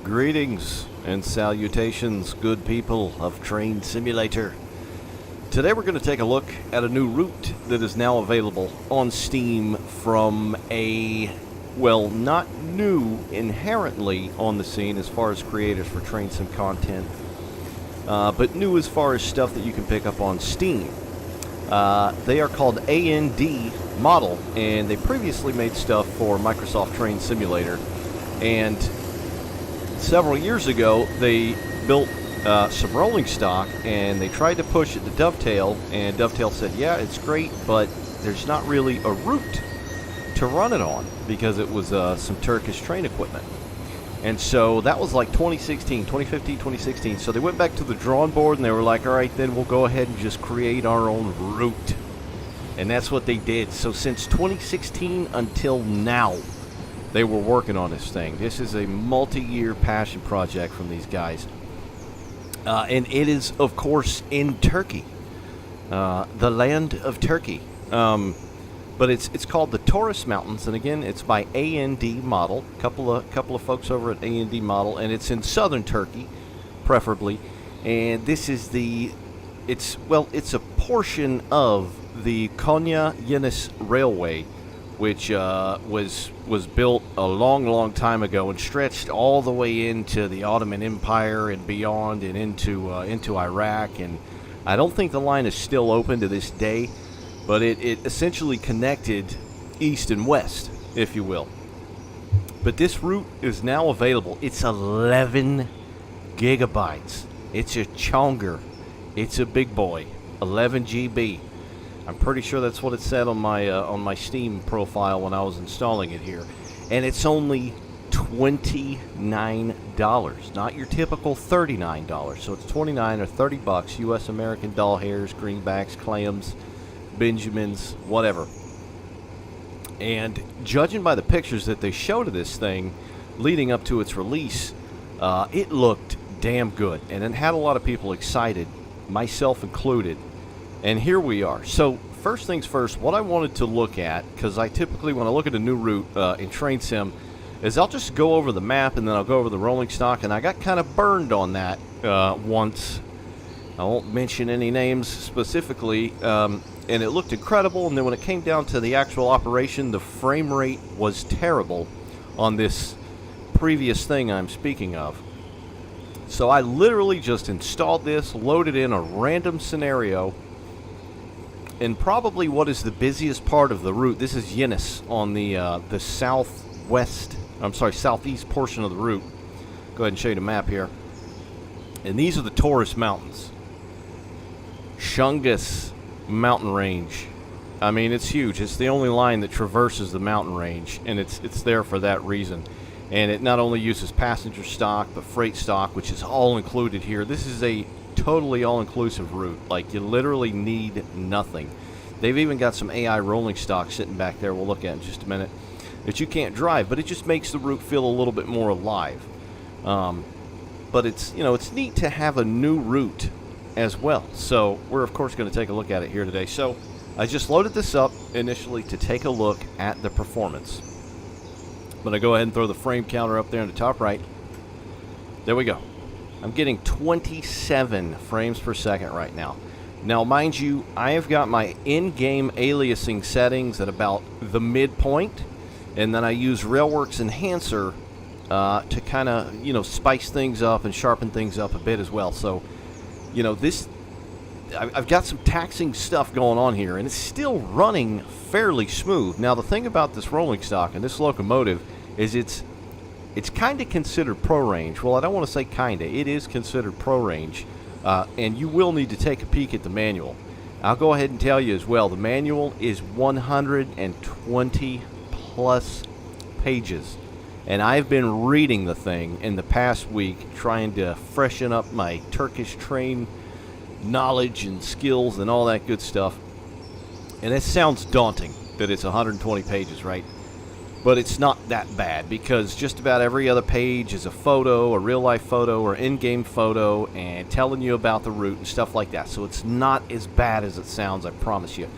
Greetings and salutations, good people of Train Simulator. Today we're going to take a look at a new route that is now available on Steam from a, well, not new inherently on the scene as far as creators for Train Sim content, but new as far as stuff that you can pick up on Steam. They are called ENG Model, and they previously made stuff for Microsoft Train Simulator, and several years ago they built some rolling stock and they tried to push it to Dovetail, and Dovetail said, yeah, it's great, but there's not really a route to run it on because it was some Turkish train equipment. And so that was like 2015, 2016. So they went back to the drawing board and they were like, all right, then we'll go ahead and just create our own route. And that's what they did. So since 2016 until now, they were working on this thing. This is a multi-year passion project from these guys. And it is, of course, in Turkey. The land of Turkey. But it's called the Taurus Mountains, and again, it's by ENG Model. Couple of folks over at ENG Model, and it's in southern Turkey, preferably. And this is it's a portion of the Konya-Yenis Railway, which was built a long time ago and stretched all the way into the Ottoman Empire and beyond, and into Iraq. And I don't think the line is still open to this day. But it essentially connected east and west, if you will. But this route is now available. It's 11 gigabytes. It's a chonger. It's a big boy. 11 GB. I'm pretty sure that's what it said on my Steam profile when I was installing it here. And it's only $29, not your typical $39. So it's 29 or 30 bucks, US American doll hairs, greenbacks, clams, Benjamins, whatever. And judging by the pictures that they showed of this thing leading up to its release, it looked damn good, and it had a lot of people excited, myself included. And here we are. So first things first, what I wanted to look at, because I typically, when I look at a new route in Train Sim, is I'll just go over the map and then I'll go over the rolling stock, and I got kind of burned on that once. I won't mention any names specifically, and it looked incredible, and then when it came down to the actual operation, the frame rate was terrible on this previous thing I'm speaking of. So I literally just installed this, loaded in a random scenario, and probably what is the busiest part of the route. This is Yenis on the southeast portion of the route. Go ahead and show you the map here. And these are the Taurus Mountains. Shungus mountain range. I mean, it's huge. It's the only line that traverses the mountain range, and it's there for that reason. And it not only uses passenger stock but freight stock, which is all included here. This is a totally all-inclusive route. Like, you literally need nothing. They've even got some AI rolling stock sitting back there we'll look at in just a minute that you can't drive, but it just makes the route feel a little bit more alive. But it's neat to have a new route as well. So we're of course going to take a look at it here today. So I just loaded this up initially to take a look at the performance. I'm going to go ahead and throw the frame counter up there in the top right. There we go. I'm getting 27 frames per second right now. Now mind you, I have got my in-game aliasing settings at about the midpoint, and then I use Railworks Enhancer to kind of spice things up and sharpen things up a bit as well. So I've got some taxing stuff going on here, and it's still running fairly smooth. Now, the thing about this rolling stock and this locomotive is it's kind of considered pro range. Well, I don't want to say kind of. It is considered pro range, and you will need to take a peek at the manual. I'll go ahead and tell you as well, the manual is 120 plus pages. And I've been reading the thing in the past week, trying to freshen up my Turkish train knowledge and skills and all that good stuff. And it sounds daunting that it's 120 pages, right? But it's not that bad, because just about every other page is a photo, a real-life photo, or in-game photo, and telling you about the route and stuff like that. So it's not as bad as it sounds, I promise you.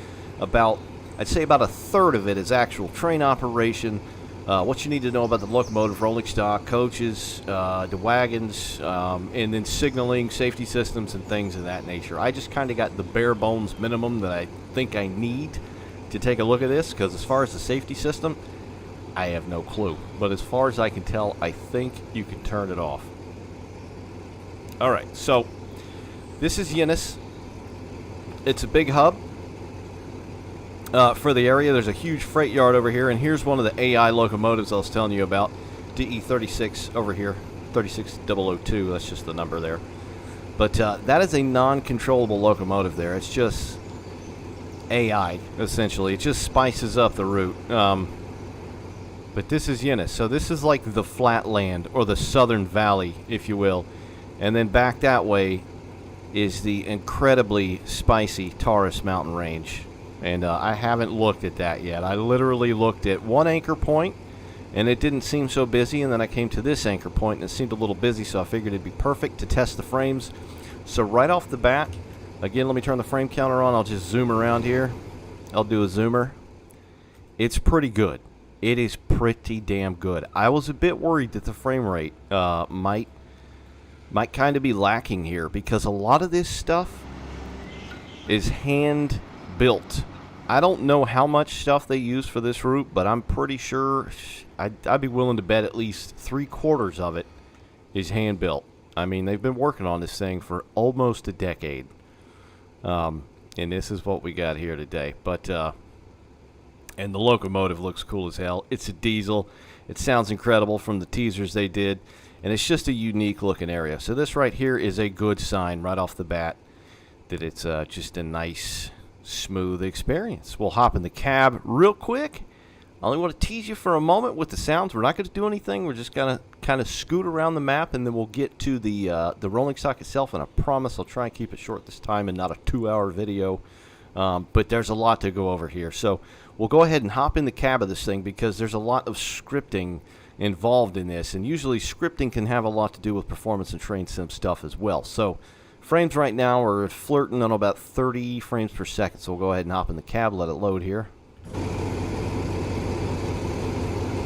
I'd say about a third of it is actual train operation. what you need to know about the locomotive, rolling stock, coaches, the wagons, and then signaling, safety systems, and things of that nature. I just kind of got the bare bones minimum that I think I need to take a look at this, because as far as the safety system, I have no clue. But as far as I can tell, I think you can turn it off. Alright, so this is Yenis. It's a big hub for the area. There's a huge freight yard over here, and here's one of the AI locomotives I was telling you about. DE36 over here, 36002, that's just the number there. But that is a non-controllable locomotive there. It's just AI, essentially. It just spices up the route. But this is Yenis. So this is like the flatland, or the southern valley, if you will. And then back that way is the incredibly spicy Taurus Mountain range. And I haven't looked at that yet. I literally looked at one anchor point, and it didn't seem so busy. And then I came to this anchor point, and it seemed a little busy, so I figured it'd be perfect to test the frames. So right off the bat, again, let me turn the frame counter on. I'll just zoom around here. I'll do a zoomer. It's pretty good. It is pretty damn good. I was a bit worried that the frame rate might kind of be lacking here, because a lot of this stuff is hand built. I don't know how much stuff they use for this route, but I'm pretty sure I'd be willing to bet at least 3/4 of it is hand built. I mean, they've been working on this thing for almost a decade. And this is what we got here today. But and the locomotive looks cool as hell. It's a diesel. It sounds incredible from the teasers they did. And it's just a unique looking area. So this right here is a good sign right off the bat that it's just a nice, smooth experience. We'll hop in the cab real quick. I only want to tease you for a moment with the sounds. We're not going to do anything. We're just going to kind of scoot around the map, and then we'll get to the rolling stock itself. And I promise I'll try and keep it short this time and not a 2-hour video. But there's a lot to go over here. So we'll go ahead and hop in the cab of this thing, because there's a lot of scripting involved in this. And usually scripting can have a lot to do with performance and train sim stuff as well. So frames right now are flirting on about 30 frames per second. So we'll go ahead and hop in the cab, let it load here.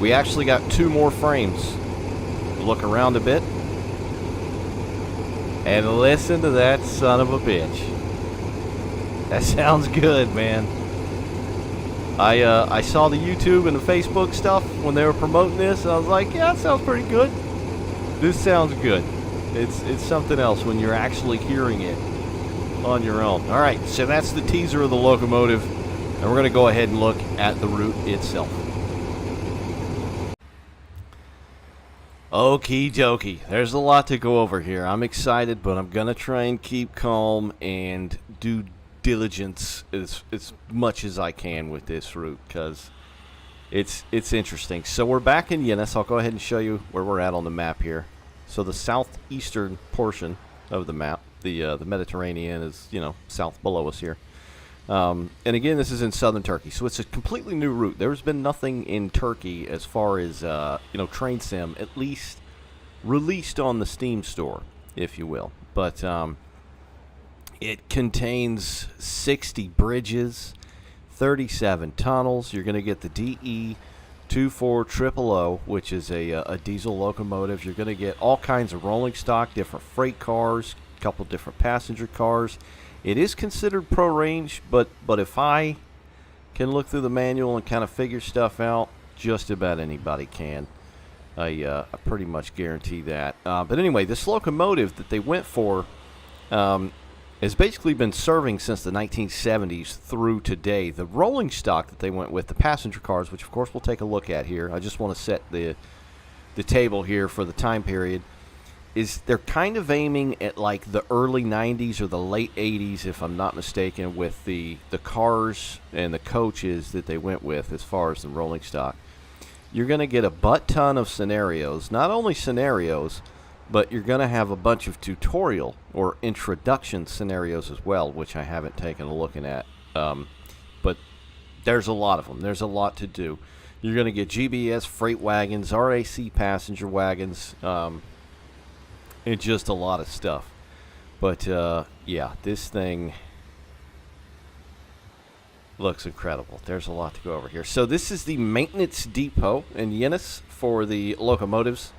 We actually got 2 more frames. Look around a bit. And listen to that son of a bitch. That sounds good, man. I saw the YouTube and the Facebook stuff when they were promoting this, and I was like, yeah, that sounds pretty good. This sounds good. It's something else when you're actually hearing it on your own. All right, so that's the teaser of the locomotive, and we're going to go ahead and look at the route itself. Okie dokie. There's a lot to go over here. I'm excited, but I'm going to try and keep calm and do diligence as much as I can with this route, because it's interesting. So we're back in Yenis. I'll go ahead and show you where we're at on the map here. So the southeastern portion of the map, the Mediterranean is, south below us here. And again, this is in southern Turkey, so it's a completely new route. There's been nothing in Turkey as far as train sim, at least released on the Steam store, if you will. But it contains 60 bridges, 37 tunnels. You're going to get the DE24000, which is a diesel locomotive. You're going to get all kinds of rolling stock, different freight cars, a couple different passenger cars. It is considered pro range, but if I can look through the manual and kind of figure stuff out, just about anybody can. I pretty much guarantee that. But anyway, this locomotive that they went for has basically been serving since the 1970s through today. The rolling stock that they went with, the passenger cars, which of course we'll take a look at here. I just want to set the table here for the time period. Is they're kind of aiming at like the early 90s or the late 80s, if I'm not mistaken, with the cars and the coaches that they went with as far as the rolling stock. You're going to get a butt ton of scenarios. Not only scenarios, but you're going to have a bunch of tutorial or introduction scenarios as well, which I haven't taken a look at. But there's a lot of them. There's a lot to do. You're going to get GBS freight wagons, RAC passenger wagons, and just a lot of stuff. But yeah, this thing, Looks incredible. There's a lot to go over here. So this is the maintenance depot in Yenis for the locomotives.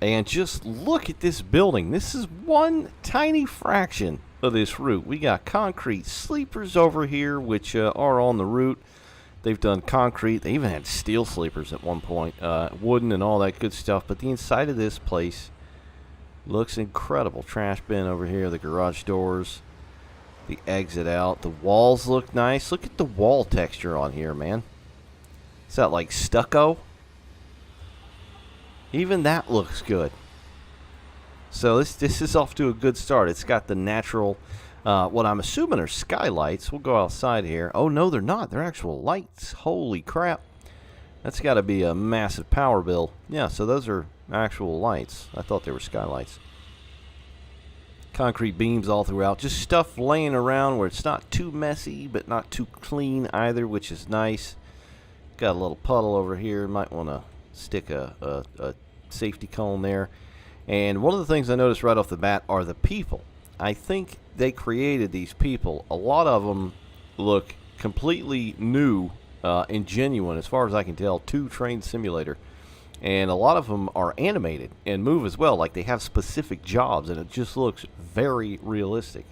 And just look at this building. This is one tiny fraction of this route. We got concrete sleepers over here, which are on the route. They've done concrete. They even had steel sleepers at one point, wooden and all that good stuff. But the inside of this place looks incredible. Trash bin over here, the garage doors, the exit out. The walls look nice. Look at the wall texture on here, man. Is that like stucco? Even that looks good. So this is off to a good start. It's got the natural, what I'm assuming are skylights. We'll go outside here. Oh, no, they're not. They're actual lights. Holy crap. That's got to be a massive power bill. Yeah, so those are actual lights. I thought they were skylights. Concrete beams all throughout. Just stuff laying around where it's not too messy, but not too clean either, which is nice. Got a little puddle over here. Might want to stick a safety cone there. And one of the things I noticed right off the bat are the people. I think they created these people. A lot of them look completely new and genuine, as far as I can tell, to Train Simulator. And a lot of them are animated and move as well, like they have specific jobs, and it just looks very realistic.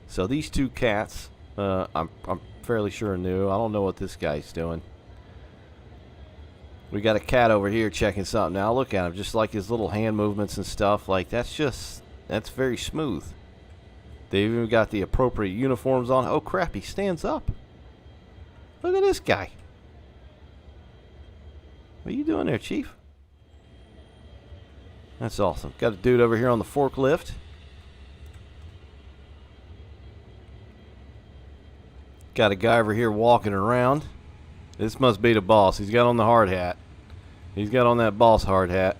So these two cats, I'm fairly sure are new. I don't know what this guy's doing. We got a cat over here checking something. Now look at him, just like his little hand movements and stuff. Like that's very smooth. They've even got the appropriate uniforms on. Oh crap, he stands up. Look at this guy. What are you doing there, Chief? That's awesome. Got a dude over here on the forklift. Got a guy over here walking around. This must be the boss. He's got on the hard hat. He's got on that boss hard hat.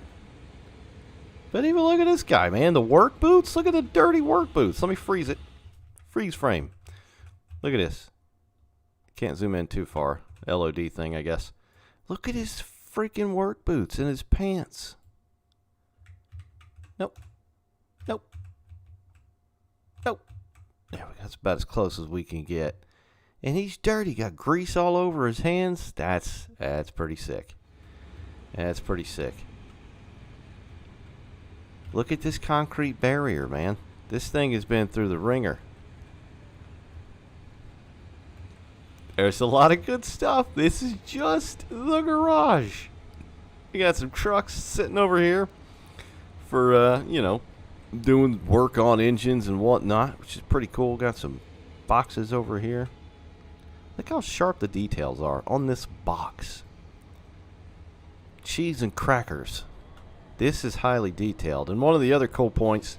But even look at this guy, man. The work boots. Look at the dirty work boots. Let me freeze it. Freeze frame. Look at this. Can't zoom in too far. LOD thing, I guess. Look at his freaking work boots and his pants. Nope. Nope. Nope. There we go. That's about as close as we can get. And he's dirty. Got grease all over his hands. That's pretty sick. That's pretty sick. Look at this concrete barrier, man. This thing has been through the ringer. There's a lot of good stuff. This is just the garage. We got some trucks sitting over here for, you know, doing work on engines and whatnot, which is pretty cool. Got some boxes over here. Look how sharp the details are on this box. Cheese and crackers. This is highly detailed. And one of the other cool points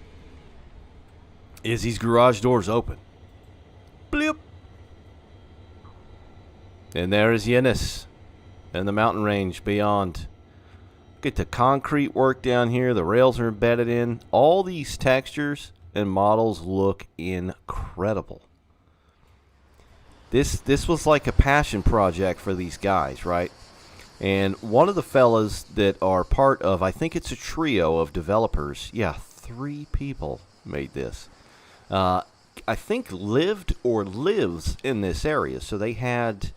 is these garage doors open. Bloop. And there is Yenis and the mountain range beyond. Look at the concrete work down here. The rails are embedded in. All these textures and models look incredible. This was like a passion project for these guys, right? And one of the fellas that are part of, I think it's a trio of developers. Yeah, 3 people made this. I think lived or lives in this area. So they had,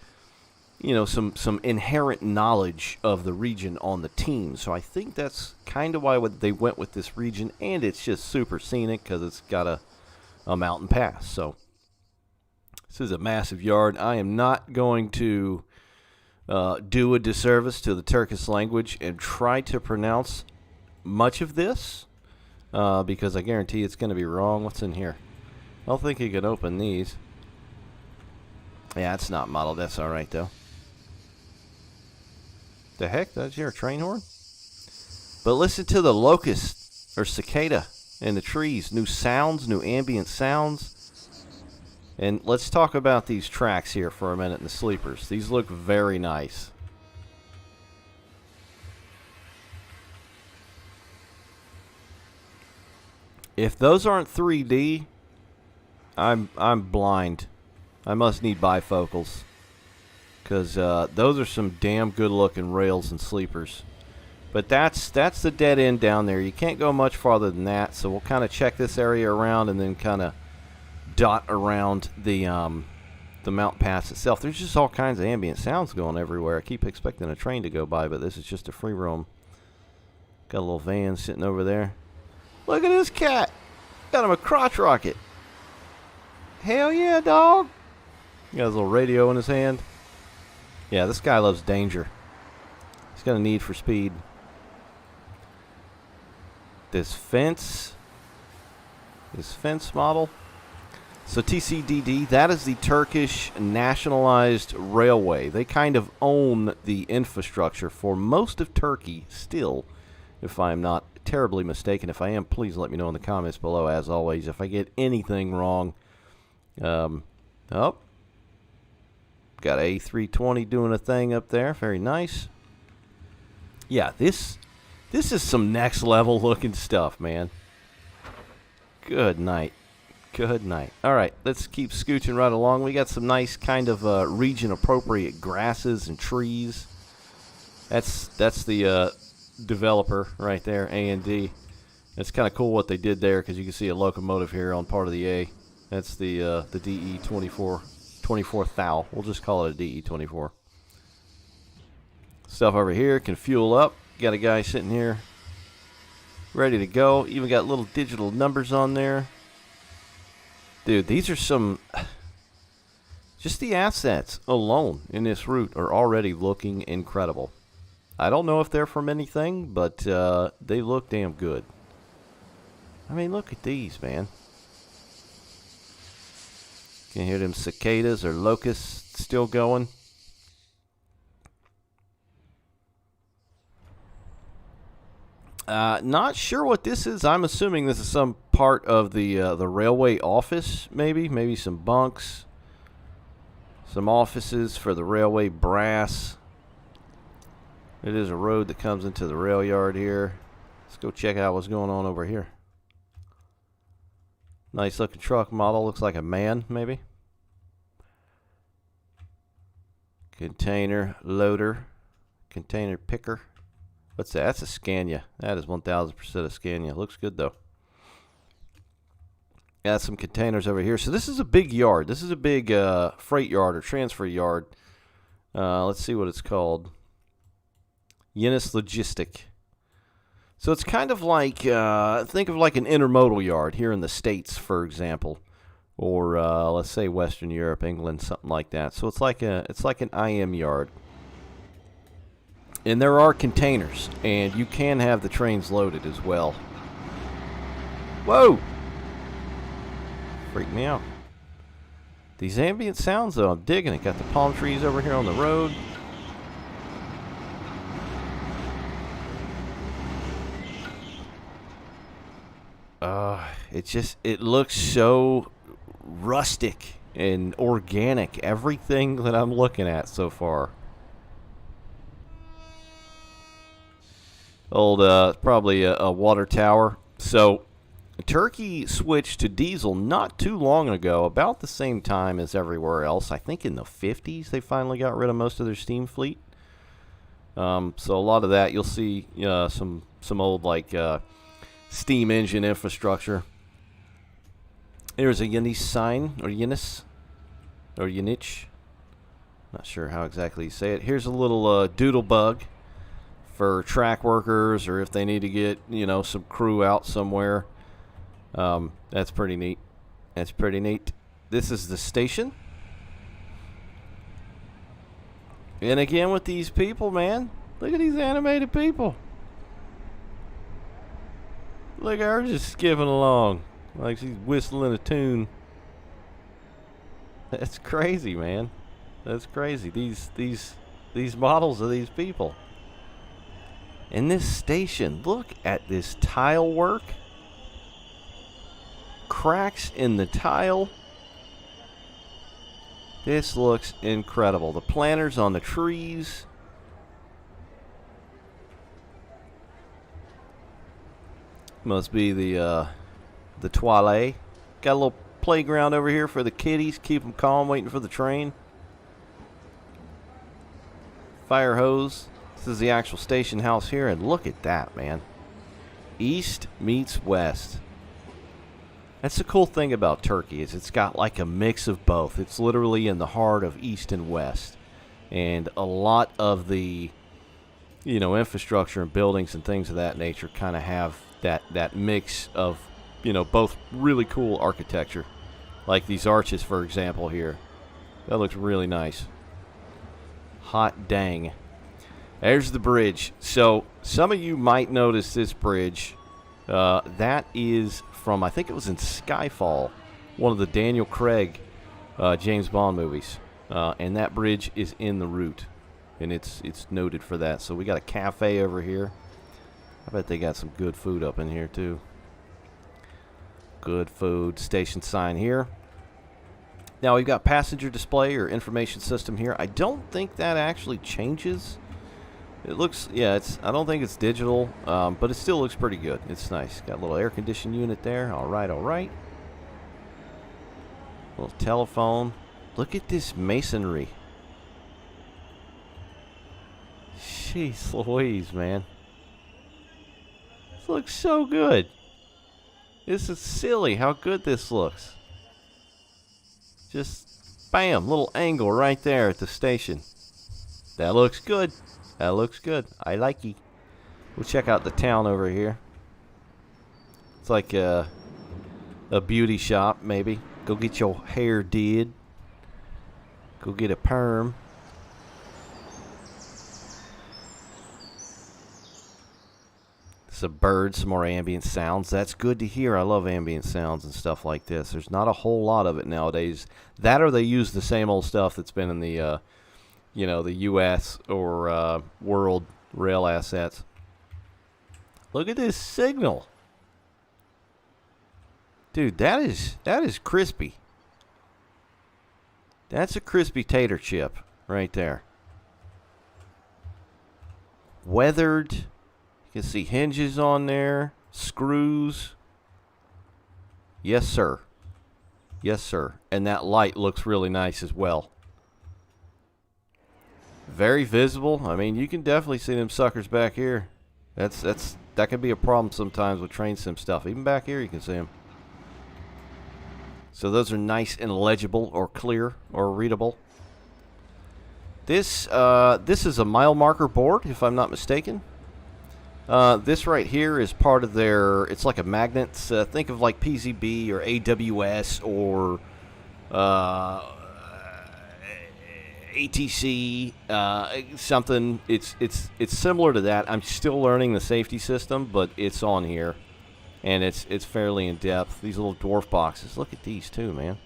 you know, some inherent knowledge of the region on the team. So I think that's kind of why they went with this region. And it's just super scenic because it's got a mountain pass. So this is a massive yard. I am not going to do a disservice to the Turkish language and try to pronounce much of this because I guarantee it's going to be wrong. What's in here? I don't think you can open these. Yeah, it's not modeled. That's all right, though. The heck? That's your train horn? But listen to the locust or cicada in the trees. New sounds, new ambient sounds. And let's talk about these tracks here for a minute in the sleepers. These look very nice. If those aren't 3D, I'm blind. I must need bifocals. Because those are some damn good looking rails and sleepers. But that's the dead end down there. You can't go much farther than that. So we'll kind of check this area around and then kind of dot around the the mountain pass itself. There's just all kinds of ambient sounds going everywhere. I keep expecting a train to go by, but this is just a free roam. Got a little van sitting over there. Look at this cat. Got him a crotch rocket. Hell yeah, dog. Got his little radio in his hand. Yeah, this guy loves danger. He's got a need for speed. This fence model. So TCDD, that is the Turkish nationalized railway. They kind of own the infrastructure for most of Turkey still, if I'm not terribly mistaken. If I am, please let me know in the comments below, as always, if I get anything wrong. Oh, got A320 doing a thing up there. Very nice. Yeah, this is some next level looking stuff, man. Good night. Good night. All right, let's keep scooching right along. We got some nice kind of region-appropriate grasses and trees. That's the developer right there, A&D. It's kind of cool what they did there because you can see a locomotive here on part of the A. That's the DE-24 thou. We'll just call it a DE-24. Stuff over here can fuel up. Got a guy sitting here ready to go. Even got little digital numbers on there. Dude, these are some... Just the assets alone in this route are already looking incredible. I don't know if they're from anything, but they look damn good. I mean, look at these, man. Can hear them cicadas or locusts still going. Not sure what this is. I'm assuming this is some part of the railway office, maybe some bunks, some offices for the railway brass. It is a road that comes into the rail yard here. Let's go check out what's going on over here. Nice looking truck model. Looks like a man, maybe. Container loader. Container picker. What's that? That's a Scania. That is 1000% a Scania. Looks good, though. Got some containers over here. So this is a big yard. This is a big freight yard or transfer yard. Let's see what it's called. Yenis Logistic. So it's kind of like, think of like an intermodal yard here in the States, for example. Or let's say Western Europe, England, something like that. So it's like an IM yard. And there are containers, and you can have the trains loaded as well. Whoa! Freaked me out. These ambient sounds, though, I'm digging it. Got the palm trees over here on the road. It looks so rustic and organic. Everything that I'm looking at so far. Old, probably a water tower. So, Turkey switched to diesel not too long ago, about the same time as everywhere else. I think in the 50s they finally got rid of most of their steam fleet. So a lot of that you'll see some old like steam engine infrastructure. Here's a Yenis sign, or Yenis, or Yenice. Not sure how exactly you say it. Here's a little doodle bug for track workers, or if they need to get, some crew out somewhere. That's pretty neat. That's pretty neat. This is the station. And again with these people, man. Look at these animated people. Look at her just skipping along like she's whistling a tune. That's crazy, man. That's crazy. These models of these people. In this station, look at this tile work. Cracks in the tile. This looks incredible. The planters on the trees. Must be the toilet. Got a little playground over here for the kiddies. Keep them calm, waiting for the train. Fire hose. This is the actual station house here, and look at that, man. East meets west. That's the cool thing about Turkey, is it's got like a mix of both. It's literally in the heart of East and West. And a lot of the, infrastructure and buildings and things of that nature kind of have that mix of, both really cool architecture. Like these arches, for example, here. That looks really nice. Hot dang. There's the bridge. So some of you might notice this bridge. That is from, I think it was in Skyfall, one of the Daniel Craig James Bond movies. And that bridge is in the route. And it's noted for that. So we got a cafe over here. I bet they got some good food up in here too. Good food. Station sign here. Now we've got passenger display or information system here. I don't think that actually changes. It looks, I don't think it's digital, but it still looks pretty good. It's nice. Got a little air conditioning unit there. All right, all right. Little telephone. Look at this masonry. Jeez Louise, man. This looks so good. This is silly how good this looks. Just, bam, little angle right there at the station. That looks good. That looks good. I like it. We'll check out the town over here. It's like a beauty shop, maybe. Go get your hair did. Go get a perm. Some birds, some more ambient sounds. That's good to hear. I love ambient sounds and stuff like this. There's not a whole lot of it nowadays. That or they use the same old stuff that's been in the, the U.S. or world rail assets. Look at this signal. Dude, that is crispy. That's a crispy tater chip right there. Weathered. You can see hinges on there, screws. Yes, sir. Yes, sir. And that light looks really nice as well. Very visible. I mean, you can definitely see them suckers back here. That can be a problem sometimes with train sim stuff. Even back here, you can see them. So those are nice and legible or clear or readable. This is a mile marker board, if I'm not mistaken. This right here is part of their, it's like a magnet. Think of like PZB or AWS or ATC, something. It's similar to that. I'm still learning the safety system, but it's on here, and it's fairly in depth. These little dwarf boxes. Look at these too, man.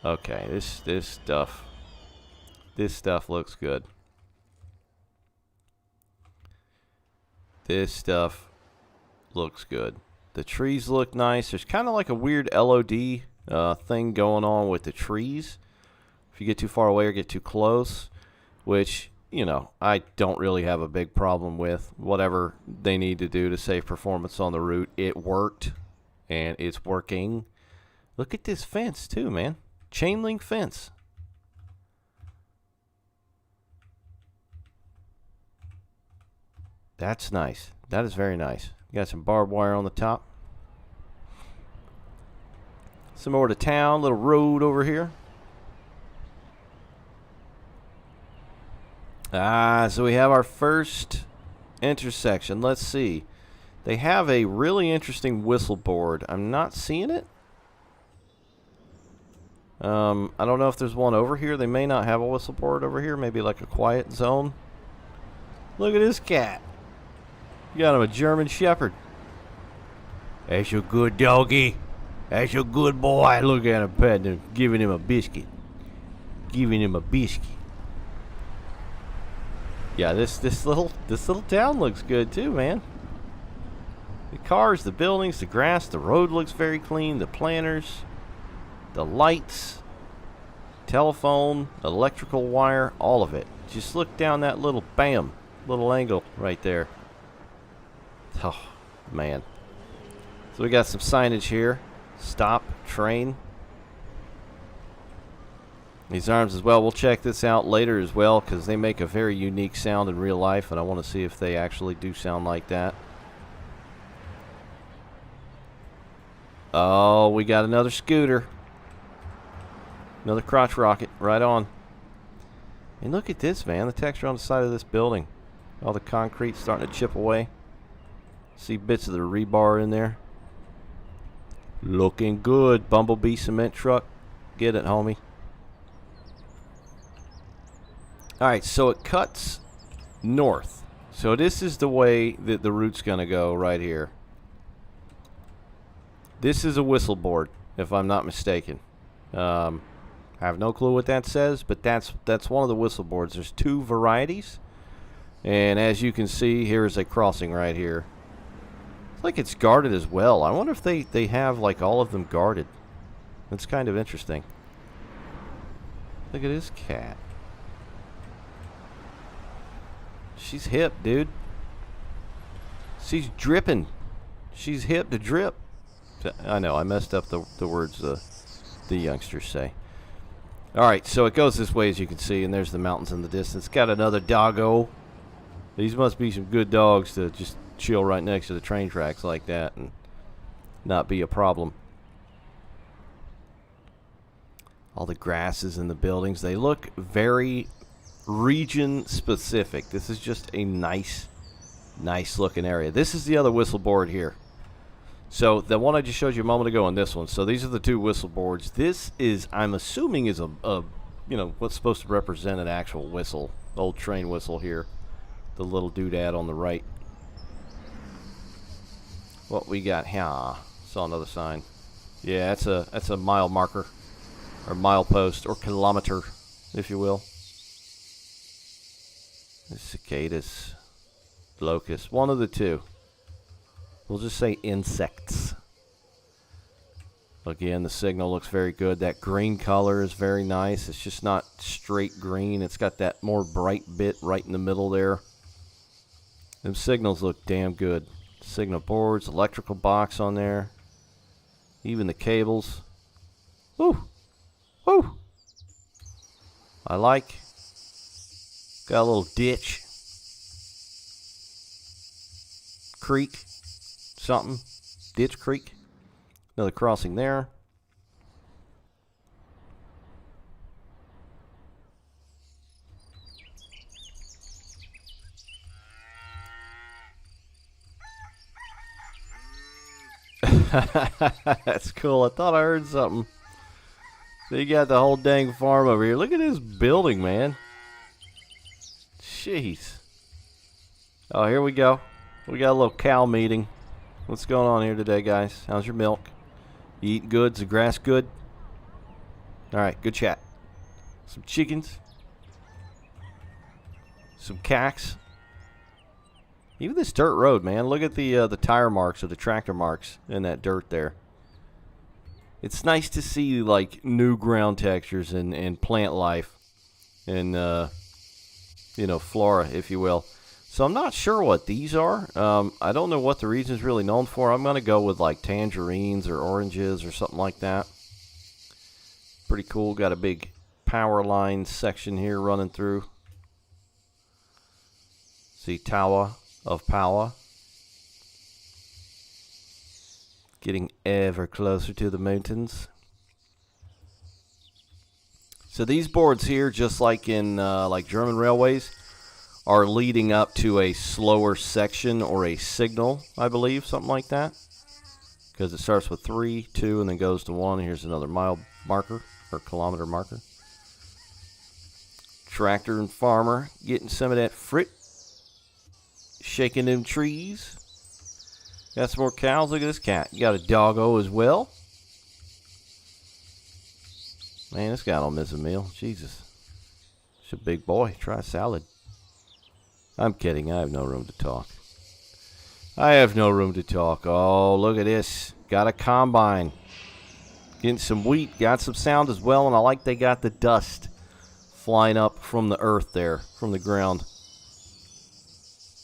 Okay, this stuff looks good. This stuff looks good. The trees look nice. There's kind of like a weird LOD thing going on with the trees. If you get too far away or get too close, which, I don't really have a big problem with. Whatever they need to do to save performance on the route, it worked, and it's working. Look at this fence, too, man. Chain link fence. That's nice. That is very nice. Got some barbed wire on the top. Some more to town. Little road over here. So we have our first intersection. Let's see. They have a really interesting whistle board. I'm not seeing it. I don't know if there's one over here. They may not have a whistle board over here. Maybe like a quiet zone. Look at this cat. You got him a German Shepherd. That's your good doggy. That's your good boy. Look at him petting him, giving him a biscuit. Giving him a biscuit. Yeah, this little town looks good too, man. The cars, the buildings, the grass, the road looks very clean. The planters, the lights, telephone, electrical wire, all of it. Just look down that little little angle right there. Oh, man. So we got some signage here. Stop, train. These arms as well. We'll check this out later as well because they make a very unique sound in real life, and I want to see if they actually do sound like that. Oh, we got another scooter. Another crotch rocket. Right on. And look at this, man. The texture on the side of this building. All the concrete starting to chip away. See bits of the rebar in there. Looking good. Bumblebee cement truck. Get it, homie. Alright, so it cuts north. So this is the way that the route's going to go right here. This is a whistle board, if I'm not mistaken. I have no clue what that says, but that's one of the whistle boards. There's two varieties. And as you can see, here is a crossing right here. It's like it's guarded as well. I wonder if they have like all of them guarded. That's kind of interesting. Look at this cat. She's hip, dude. She's dripping. She's hip to drip. I know, I messed up the words the youngsters say. Alright, so it goes this way, as you can see, and there's the mountains in the distance. Got another doggo. These must be some good dogs to just chill right next to the train tracks like that and not be a problem. All the grasses in the buildings, they look very region specific. This is just a nice looking area. This is the other whistle board here. So the one I just showed you a moment ago and this one. So these are the two whistle boards. This is, I'm assuming, is a you know, what's supposed to represent an actual whistle. Old train whistle here. The little doodad on the right. What we got here? Saw another sign. Yeah, that's a mile marker. Or mile post. Or kilometer, if you will. The cicadas. Locusts. One of the two. We'll just say insects. Again, the signal looks very good. That green color is very nice. It's just not straight green. It's got that more bright bit right in the middle there. Them signals look damn good. Signal boards, electrical box on there. Even the cables. Woo! Woo! I like. Got a little ditch. Creek. Something. Ditch creek. Another crossing there. That's cool. I thought I heard something. They got the whole dang farm over here. Look at this building, man. Jeez. Oh, here we go. We got a little cow meeting. What's going on here today, guys? How's your milk? You eating good? Is the grass good? Alright, good chat. Some chickens. Some cacks. Even this dirt road, man. Look at the tire marks or the tractor marks in that dirt there. It's nice to see like new ground textures and plant life and you know, flora, if you will. So I'm not sure what these are. I don't know what the region's really known for. I'm gonna go with like tangerines or oranges or something like that. Pretty cool. Got a big power line section here running through. See, Tower of Power. Getting ever closer to the mountains. So these boards here, just like in like German railways, are leading up to a slower section or a signal, I believe, something like that. Because it starts with 3, 2, and then goes to 1. Here's another mile marker or kilometer marker. Tractor and farmer getting some of that fruit. Shaking them trees. Got some more cows. Look at this cat. You got a doggo as well. Man, this guy don't miss a meal. Jesus. It's a big boy. Try a salad. I'm kidding. I have no room to talk. I have no room to talk. Oh, look at this. Got a combine. Getting some wheat. Got some sound as well. And I like they got the dust flying up from the earth there. From the ground.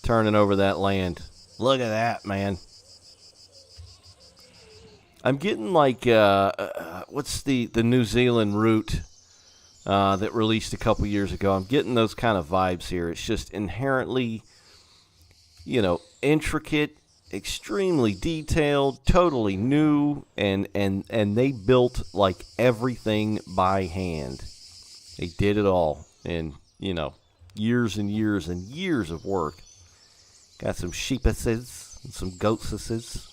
Turning over that land. Look at that, man. I'm getting like, what's the New Zealand route that released a couple years ago? I'm getting those kind of vibes here. It's just inherently, you know, intricate extremely detailed, totally new, and they built like everything by hand. They did it all in, years and years and years of work. Got some sheepuses and some goatsuses.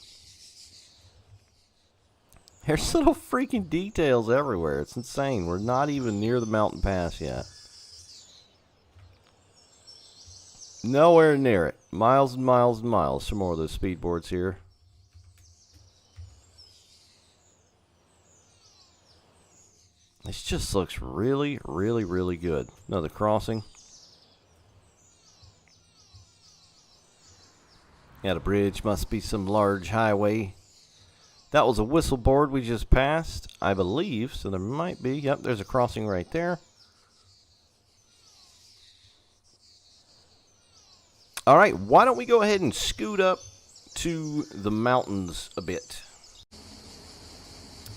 There's little freaking details everywhere. It's insane. We're not even near the mountain pass yet. Nowhere near it. Miles and miles and miles. Some more of those speed boards here. This just looks really, really, really good. Another crossing. Got a bridge. Must be some large highway. That was a whistle board we just passed, I believe. So there might be. Yep, there's a crossing right there. All right, why don't we go ahead and scoot up to the mountains a bit.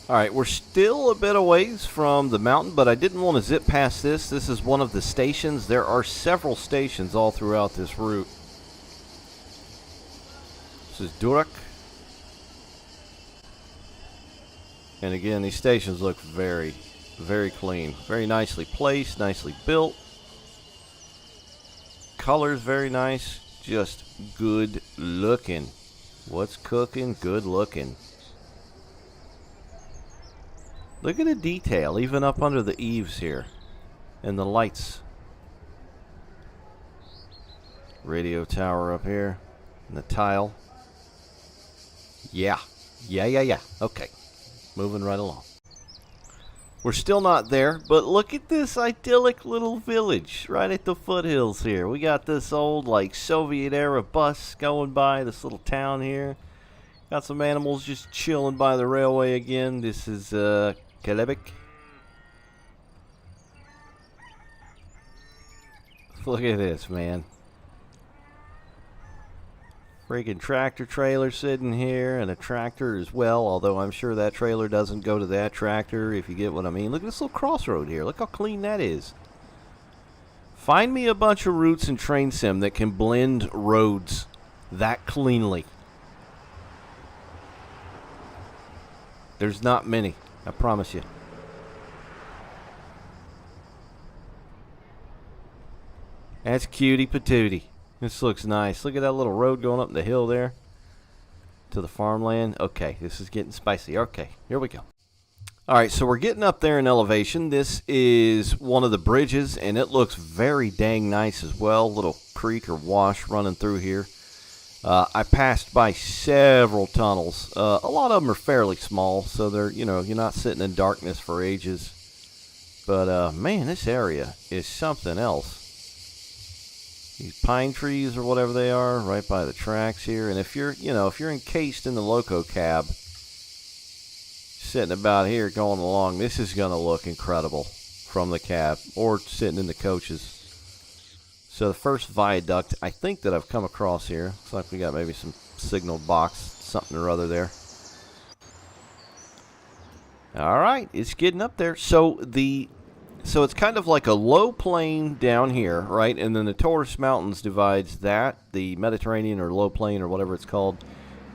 All right, we're still a bit a ways from the mountain, but I didn't want to zip past this. This is one of the stations. There are several stations all throughout this route. This is Viaduct. And again, these stations look very, very clean. Very nicely placed, nicely built. Colors very nice. Just good looking. What's cooking? Good looking. Look at the detail, even up under the eaves here. And the lights. Radio tower up here. And the tile. Yeah. Yeah. Okay. Moving right along. We're still not there, but look at this idyllic little village right at the foothills here. We got this old, like, Soviet-era bus going by this little town here. Got some animals just chilling by the railway again. This is, Kelebek. Look at this, man. Freaking tractor trailer sitting here, and a tractor as well, although I'm sure that trailer doesn't go to that tractor, if you get what I mean. Look at this little crossroad here. Look how clean that is. Find me a bunch of routes in Train Sim that can blend roads that cleanly. There's not many, I promise you. That's cutie patootie. This looks nice. Look at that little road going up the hill there to the farmland. Okay, this is getting spicy. Okay, here we go. All right, so we're getting up there in elevation. This is one of the bridges, and it looks very dang nice as well. Little creek or wash running through here. I passed by several tunnels. A lot of them are fairly small, so they're, you're not sitting in darkness for ages. But, man, this area is something else. These pine trees or whatever they are right by the tracks here. And if you're encased in the Loco cab, sitting about here going along, this is going to look incredible from the cab or sitting in the coaches. So the first viaduct I think that I've come across here. Looks like we got maybe some signal box, something or other there. All right, it's getting up there. So it's kind of like a low plain down here, right? And then the Taurus Mountains divides that, the Mediterranean or low plain or whatever it's called,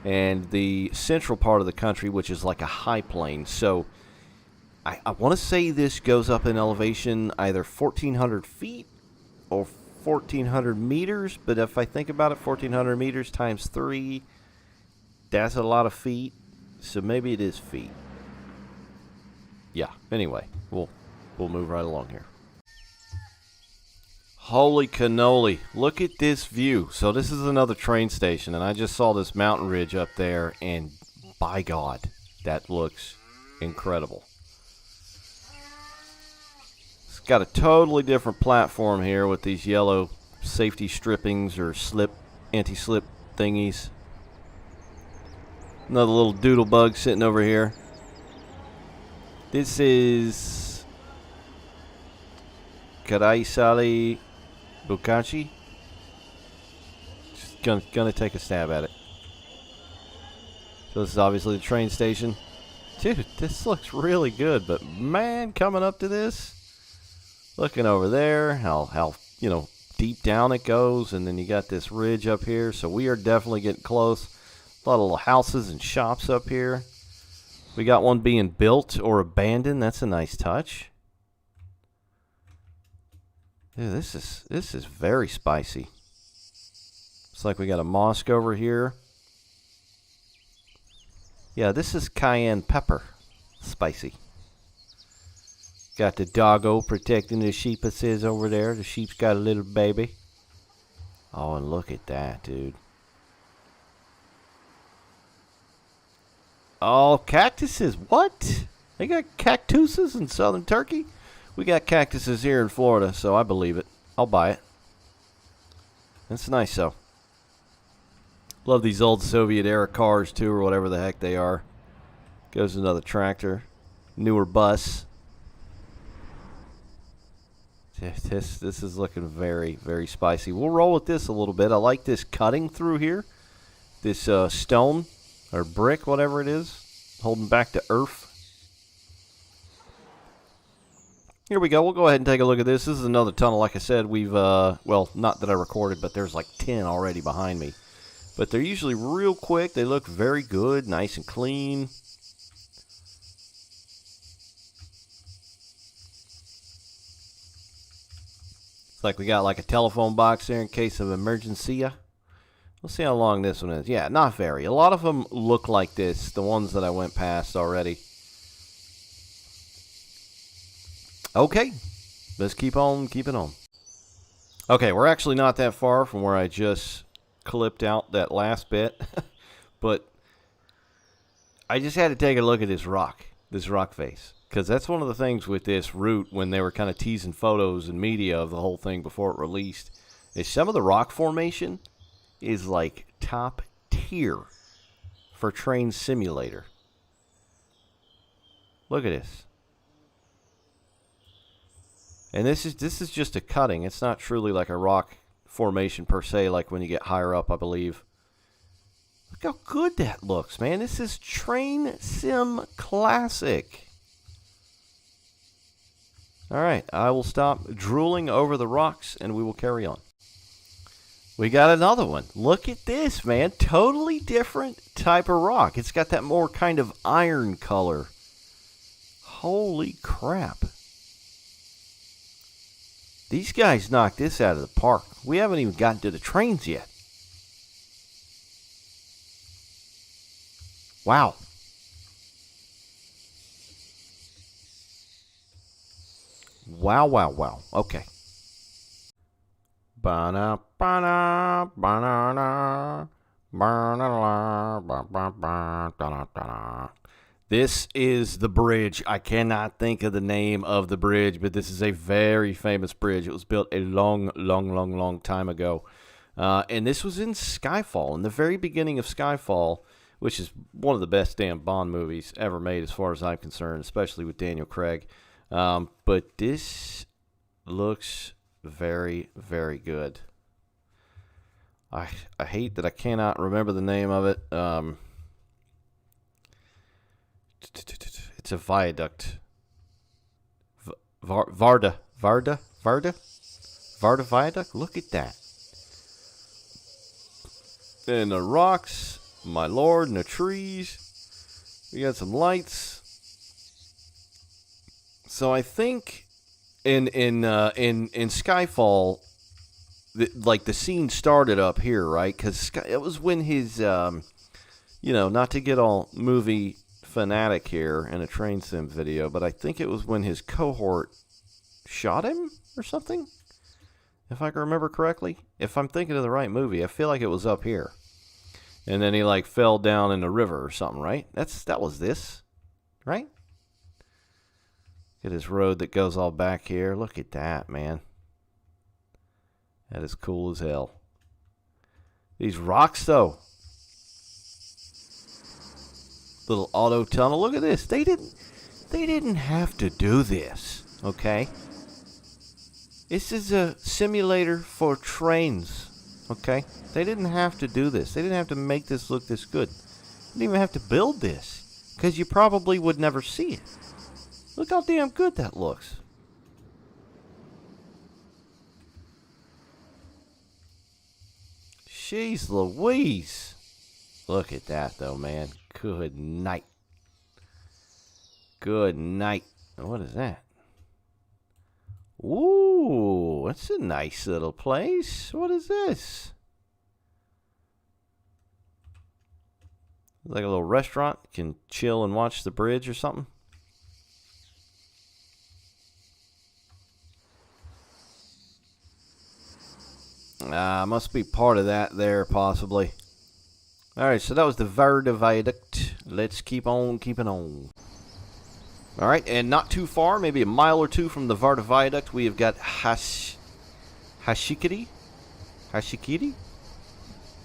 and the central part of the country, which is like a high plain. So I want to say this goes up in elevation either 1,400 feet or 1,400 meters. But if I think about it, 1,400 meters times 3, that's a lot of feet. So maybe it is feet. Yeah, anyway, we'll move right along here. Holy cannoli. Look at this view. So this is another train station, and I just saw this mountain ridge up there, and by God, that looks incredible. It's got a totally different platform here with these yellow safety strippings or anti-slip thingies. Another little doodle bug sitting over here. This is Karaisali Bukachi. Just gonna take a stab at it. So this is obviously the train station. Dude, this looks really good, but man, coming up to this, looking over there, how deep down it goes, and then you got this ridge up here, so we are definitely getting close. A lot of little houses and shops up here. We got one being built or abandoned. That's a nice touch. Dude, this is very spicy. Looks like we got a mosque over here. Yeah, this is cayenne pepper. Spicy. Got the doggo protecting the sheepuses over there. The sheep's got a little baby. Oh, and look at that, dude. Oh, cactuses. What? They got cactuses in southern Turkey? We got cactuses here in Florida, so I believe it. I'll buy it. That's nice, though. Love these old Soviet-era cars, too, or whatever the heck they are. Goes another tractor. Newer bus. This is looking very, very spicy. We'll roll with this a little bit. I like this cutting through here. This stone or brick, whatever it is, holding back the earth. Here we go. We'll go ahead and take a look at this. This is another tunnel. Like I said, we've, well, not that I recorded, but there's like 10 already behind me. But they're usually real quick. They look very good, nice and clean. It's like we got like a telephone box there in case of emergency. We'll see how long this one is. Yeah, not very. A lot of them look like this, the ones that I went past already. Okay, let's keep on keeping on. Okay, we're actually not that far from where I just clipped out that last bit. But I just had to take a look at this rock face. Because that's one of the things with this route when they were kind of teasing photos and media of the whole thing before it released, is some of the rock formation is like top tier for Train Simulator. Look at this. And this is just a cutting. It's not truly like a rock formation per se, like when you get higher up, I believe. Look how good that looks, man. This is Train Sim Classic. All right, I will stop drooling over the rocks, and we will carry on. We got another one. Look at this, man. Totally different type of rock. It's got that more kind of iron color. Holy crap. These guys knocked this out of the park. We haven't even gotten to the trains yet. Wow. Wow, wow, wow. Okay. This is the bridge. I cannot think of the name of the bridge, but this is a very famous bridge. It was built a long time ago. And this was in Skyfall, in the very beginning of Skyfall, which is one of the best damn Bond movies ever made as far as I'm concerned, especially with Daniel Craig. But this looks very, very good. I hate that I cannot remember the name of it. It's a viaduct. Varda Viaduct. Look at that. And the rocks, my lord, and the trees. We got some lights. So I think in Skyfall, like the scene started up here, right? Because it was when his, not to get all movie fanatic here in a train sim video, but I think it was when his cohort shot him or something, if I can remember correctly. If I'm thinking of the right movie, I feel like it was up here, and then he like fell down in the river or something, right? That was this, right? Get his road that goes all back here. Look at that, man. That is cool as hell. These rocks, though. Little auto tunnel. Look at this. They didn't have to do this, okay? This is a simulator for trains, okay? They didn't have to do this. They didn't have to make this look this good. They didn't even have to build this, because you probably would never see it. Look how damn good that looks. Jeez Louise. Look at that, though, man. Good night. Good night. What is that? Ooh, that's a nice little place. What is this? Like a little restaurant. You can chill and watch the bridge or something. Must be part of that there, possibly. Alright, so that was the Varda Viaduct. Let's keep on keeping on. Alright, and not too far, maybe a mile or two from the Varda Viaduct, we have got Hashikiri?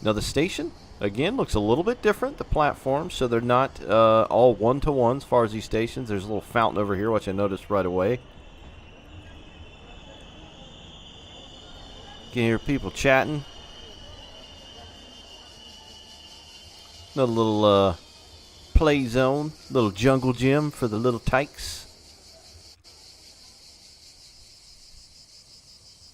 Now the station, again, looks a little bit different, the platform, so they're not all one-to-one as far as these stations. There's a little fountain over here, which I noticed right away. You can hear people chatting. Another little play zone, little jungle gym for the little tykes.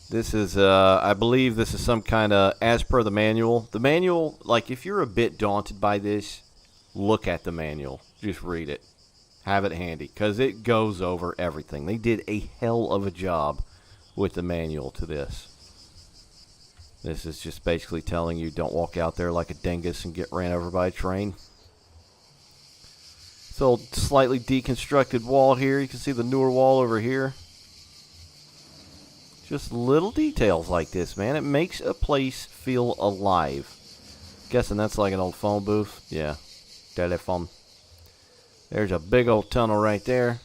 This is, I believe this is some kind of, as per the manual. The manual, like if you're a bit daunted by this, look at the manual. Just read it. Have it handy, because it goes over everything. They did a hell of a job with the manual to this. This is just basically telling you don't walk out there like a dingus and get ran over by a train. This old slightly deconstructed wall here. You can see the newer wall over here. Just little details like this, man. It makes a place feel alive. Guessing that's like an old phone booth. Yeah, telephone. There's a big old tunnel right there.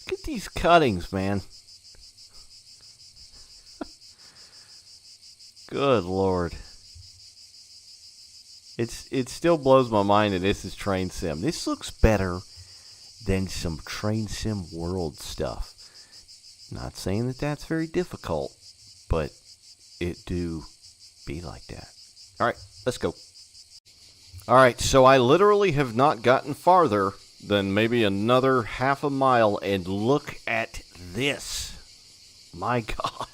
Look at these cuttings, man. Good Lord. It still blows my mind that this is train sim. This looks better than some train sim world stuff. Not saying that that's very difficult, but it do be like that. Alright, let's go. Alright, so I literally have not gotten farther than maybe another half a mile, and look at this. My God.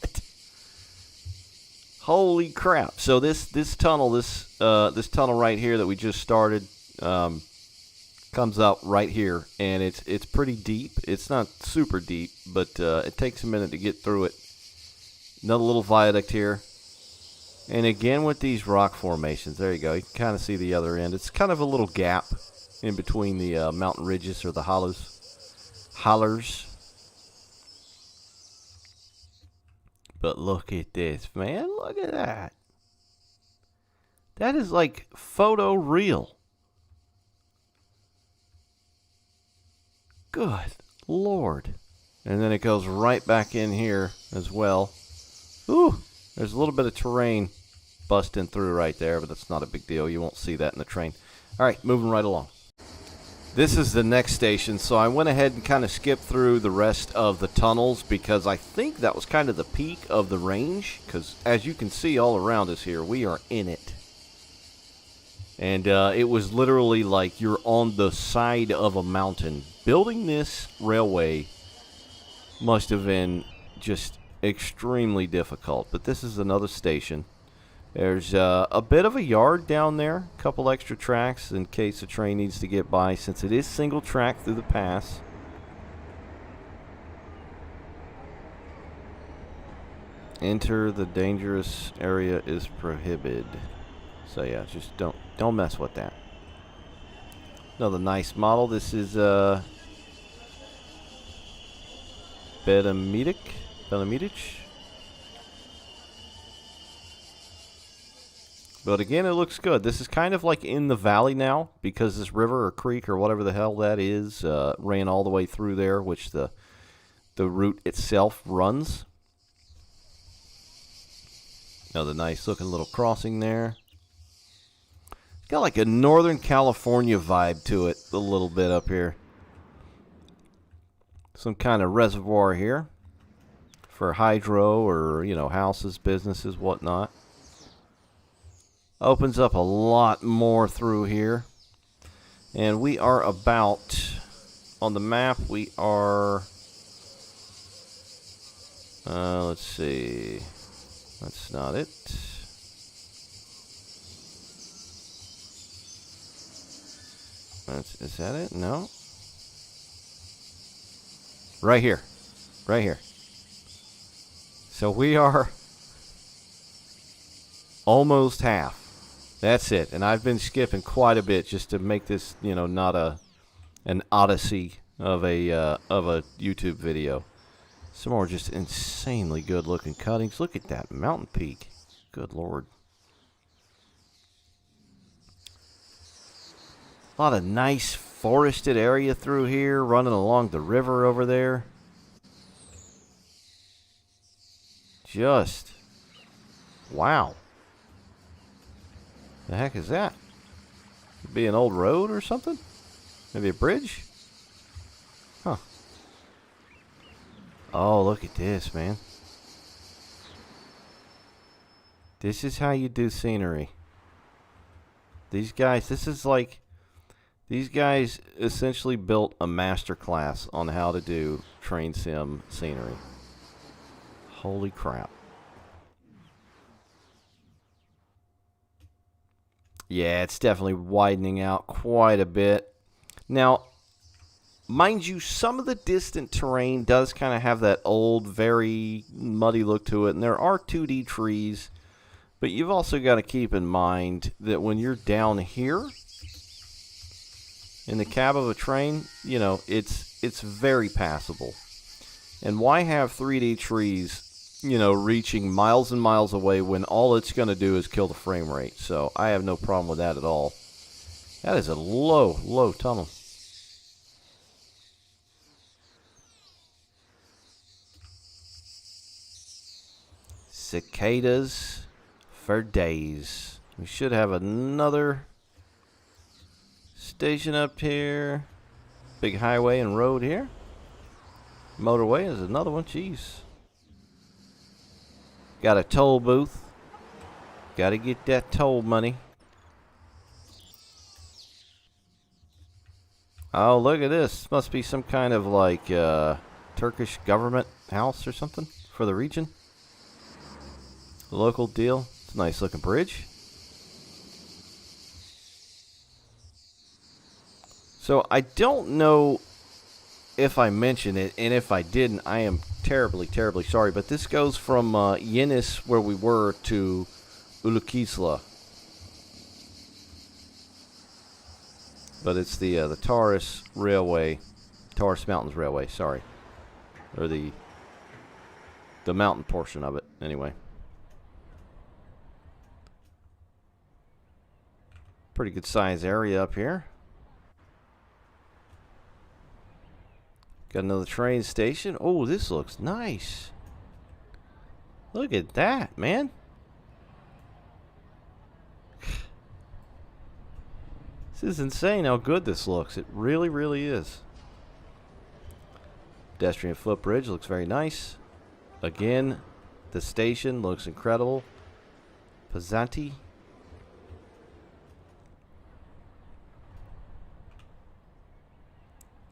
Holy crap. So this tunnel, this tunnel right here that we just started comes out right here, and it's pretty deep. It's not super deep, but it takes a minute to get through it. Another little viaduct here. And again with these rock formations, there you go. You can kind of see the other end. It's kind of a little gap in between the mountain ridges or the hollers. But look at this, man. Look at that. That is like photo real. Good Lord. And then it goes right back in here as well. Ooh, there's a little bit of terrain busting through right there, but that's not a big deal. You won't see that in the train. All right, moving right along. This is the next station, so I went ahead and kind of skipped through the rest of the tunnels because I think that was kind of the peak of the range, because as you can see all around us here, we are in it. And it was literally like you're on the side of a mountain. Building this railway must have been just extremely difficult, but this is another station. There's a bit of a yard down there, a couple extra tracks in case the train needs to get by, since it is single track through the pass. Enter the dangerous area is prohibited. So yeah, just don't mess with that. Another nice model. This is Belemedic. But again, it looks good. This is kind of like in the valley now, because this river or creek or whatever the hell that is ran all the way through there, which the route itself runs. Another nice looking little crossing there. Got like a Northern California vibe to it a little bit up here. Some kind of reservoir here for hydro or, you know, houses, businesses, whatnot. Opens up a lot more through here. And we are about on the map, we are... let's see. That's not it. Is that it? No. Right here. Right here. So we are almost half. That's it. And I've been skipping quite a bit just to make this, you know, not an odyssey of a YouTube video. Some more just insanely good looking cuttings. Look at that mountain peak. Good Lord. A lot of nice forested area through here, running along the river over there. Just, wow. The heck is that? Could be an old road or something? Maybe a bridge? Huh. Oh, look at this, man. This is how you do scenery. These guys, this is like... These guys essentially built a master class on how to do train sim scenery. Holy crap. Yeah, it's definitely widening out quite a bit. Now, mind you, some of the distant terrain does kind of have that old, very muddy look to it, and there are 2D trees, but you've also got to keep in mind that when you're down here, in the cab of a train, you know, it's very passable. And why have 3D trees, you know, reaching miles and miles away when all it's going to do is kill the frame rate? So I have no problem with that at all. That is a low, low tunnel. Cicadas for days. We should have another station up here. Big highway and road here. Motorway is another one. Jeez. Got a toll booth. Got to get that toll money. Oh, look at this. Must be some kind of like Turkish government house or something for the region. Local deal. It's a nice looking bridge. So I don't know if I mentioned it, and if I didn't, I am terribly, terribly sorry. But this goes from Yenis, where we were, to Ulukisla. But it's the Taurus Railway, Taurus Mountains Railway. Sorry, or the mountain portion of it. Anyway, pretty good size area up here. Got another train station. Oh, this looks nice. Look at that, man. This is insane how good this looks. It really, really is. Pedestrian footbridge looks very nice. Again, the station looks incredible. Pazanti.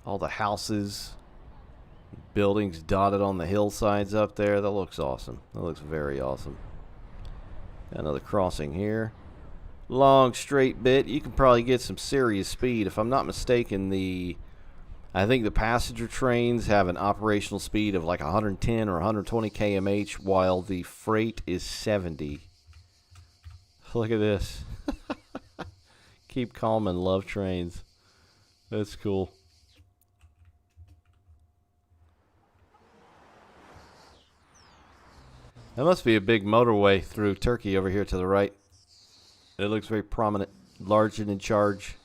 All the houses, buildings dotted on the hillsides up there. That looks awesome. That looks very awesome. Got another crossing here. Long straight bit. You can probably get some serious speed. If I'm not mistaken, I think the passenger trains have an operational speed of like 110 or 120 km/h, while the freight is 70. Look at this. Keep calm and love trains. That's cool. That must be a big motorway through Turkey over here to the right. It looks very prominent, large and in charge.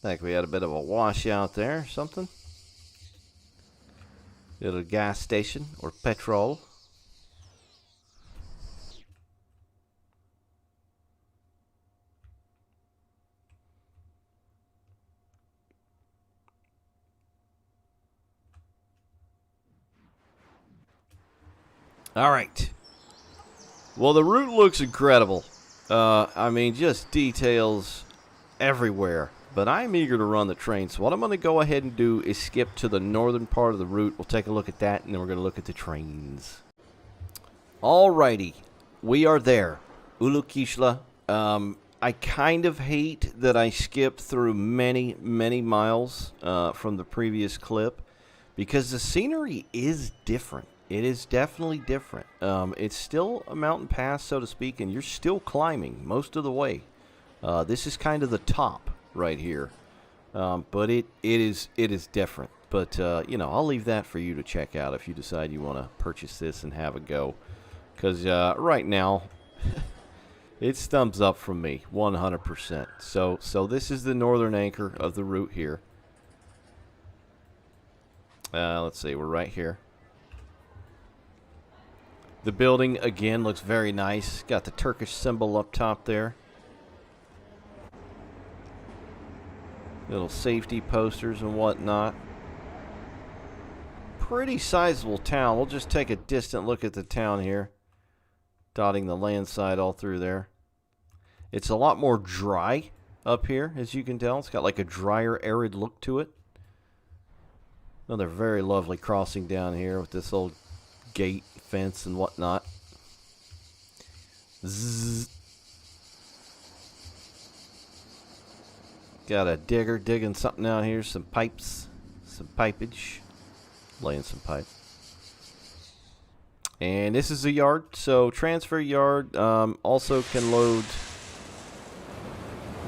I think we had a bit of a washout there, something. Little gas station or petrol. All right. Well, the route looks incredible. I mean, just details everywhere. But I'm eager to run the train, so what I'm going to go ahead and do is skip to the northern part of the route. We'll take a look at that, and then we're going to look at the trains. Alrighty. We are there. Ulukisla. I kind of hate that I skipped through many, many miles from the previous clip because the scenery is different. It is definitely different. It's still a mountain pass, so to speak, and you're still climbing most of the way. This is kind of the top right here, but it is different. But you know, I'll leave that for you to check out if you decide you want to purchase this and have a go. Because right now, it's thumbs up from me, 100%. So this is the northern anchor of the route here. Let's see, we're right here. The building, again, looks very nice. Got the Turkish symbol up top there. Little safety posters and whatnot. Pretty sizable town. We'll just take a distant look at the town here. Dotting the land side all through there. It's a lot more dry up here, as you can tell. It's got like a drier, arid look to it. Another very lovely crossing down here with this old gate, fence, and whatnot. Zzz. Got a digger digging something out here. Some pipes. Some pipage. Laying some pipe. And this is a yard. So transfer yard also can load.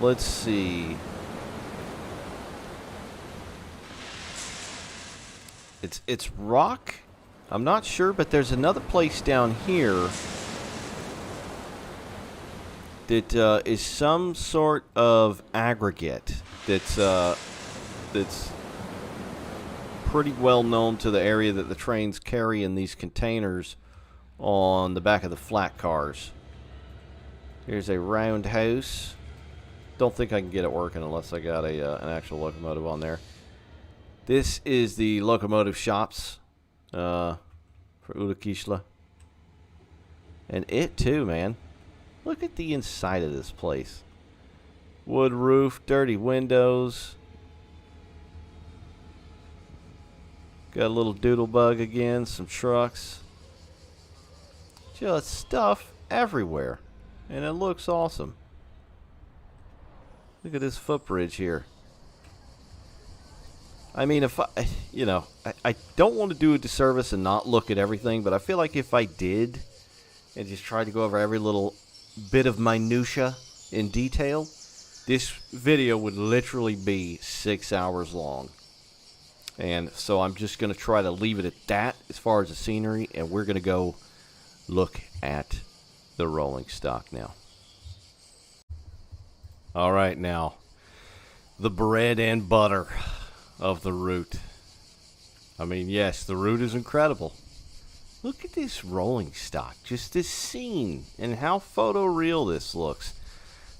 Let's see. It's rock. I'm not sure, but there's another place down here that is some sort of aggregate that's pretty well known to the area that the trains carry in these containers on the back of the flat cars. Here's a roundhouse. Don't think I can get it working unless I got an actual locomotive on there. This is the locomotive shops for Ulukisla. And it too, man. Look at the inside of this place. Wood roof, dirty windows. Got a little doodlebug again, some trucks. Just stuff everywhere. And it looks awesome. Look at this footbridge here. I mean, if I don't want to do a disservice and not look at everything, but I feel like if I did and just tried to go over every little bit of minutia in detail, this video would literally be 6 hours long. And so I'm just going to try to leave it at that as far as the scenery, and we're going to go look at the rolling stock now. All right, now, the bread and butter of the route. I mean, yes, the route is incredible. Look at this rolling stock, just this scene, and how photoreal this looks.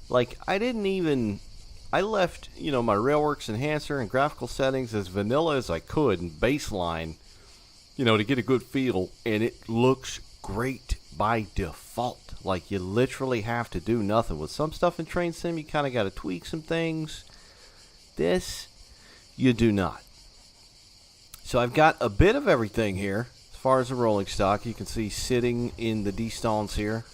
Like, I left, my Railworks enhancer and graphical settings as vanilla as I could, and baseline, to get a good feel, and it looks great by default. Like, you literally have to do nothing. With some stuff in Train Sim, you kind of got to tweak some things. This, you do not. So I've got a bit of everything here. As far as the rolling stock, you can see sitting in the D-stones here.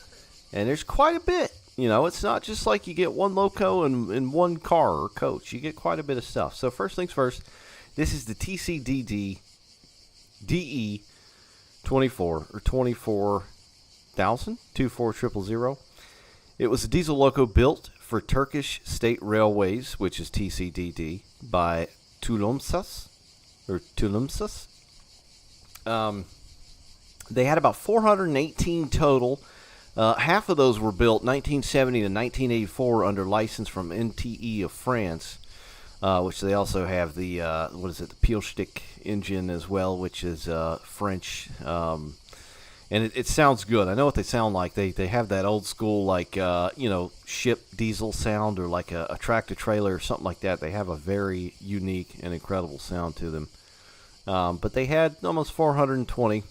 And there's quite a bit. It's not just like you get one loco and one car or coach. You get quite a bit of stuff. So first things first, this is the TCDD DE 24 or 24,000 24000. It was a diesel loco built for Turkish State Railways, which is TCDD, by Tulumsas. They had about 418 total. Half of those were built 1970 to 1984 under license from NTE of France, which they also have the the Pielstick engine as well, which is French. And it sounds good. I know what they sound like. They have that old school, ship diesel sound, or like a tractor trailer or something like that. They have a very unique and incredible sound to them. But they had almost 420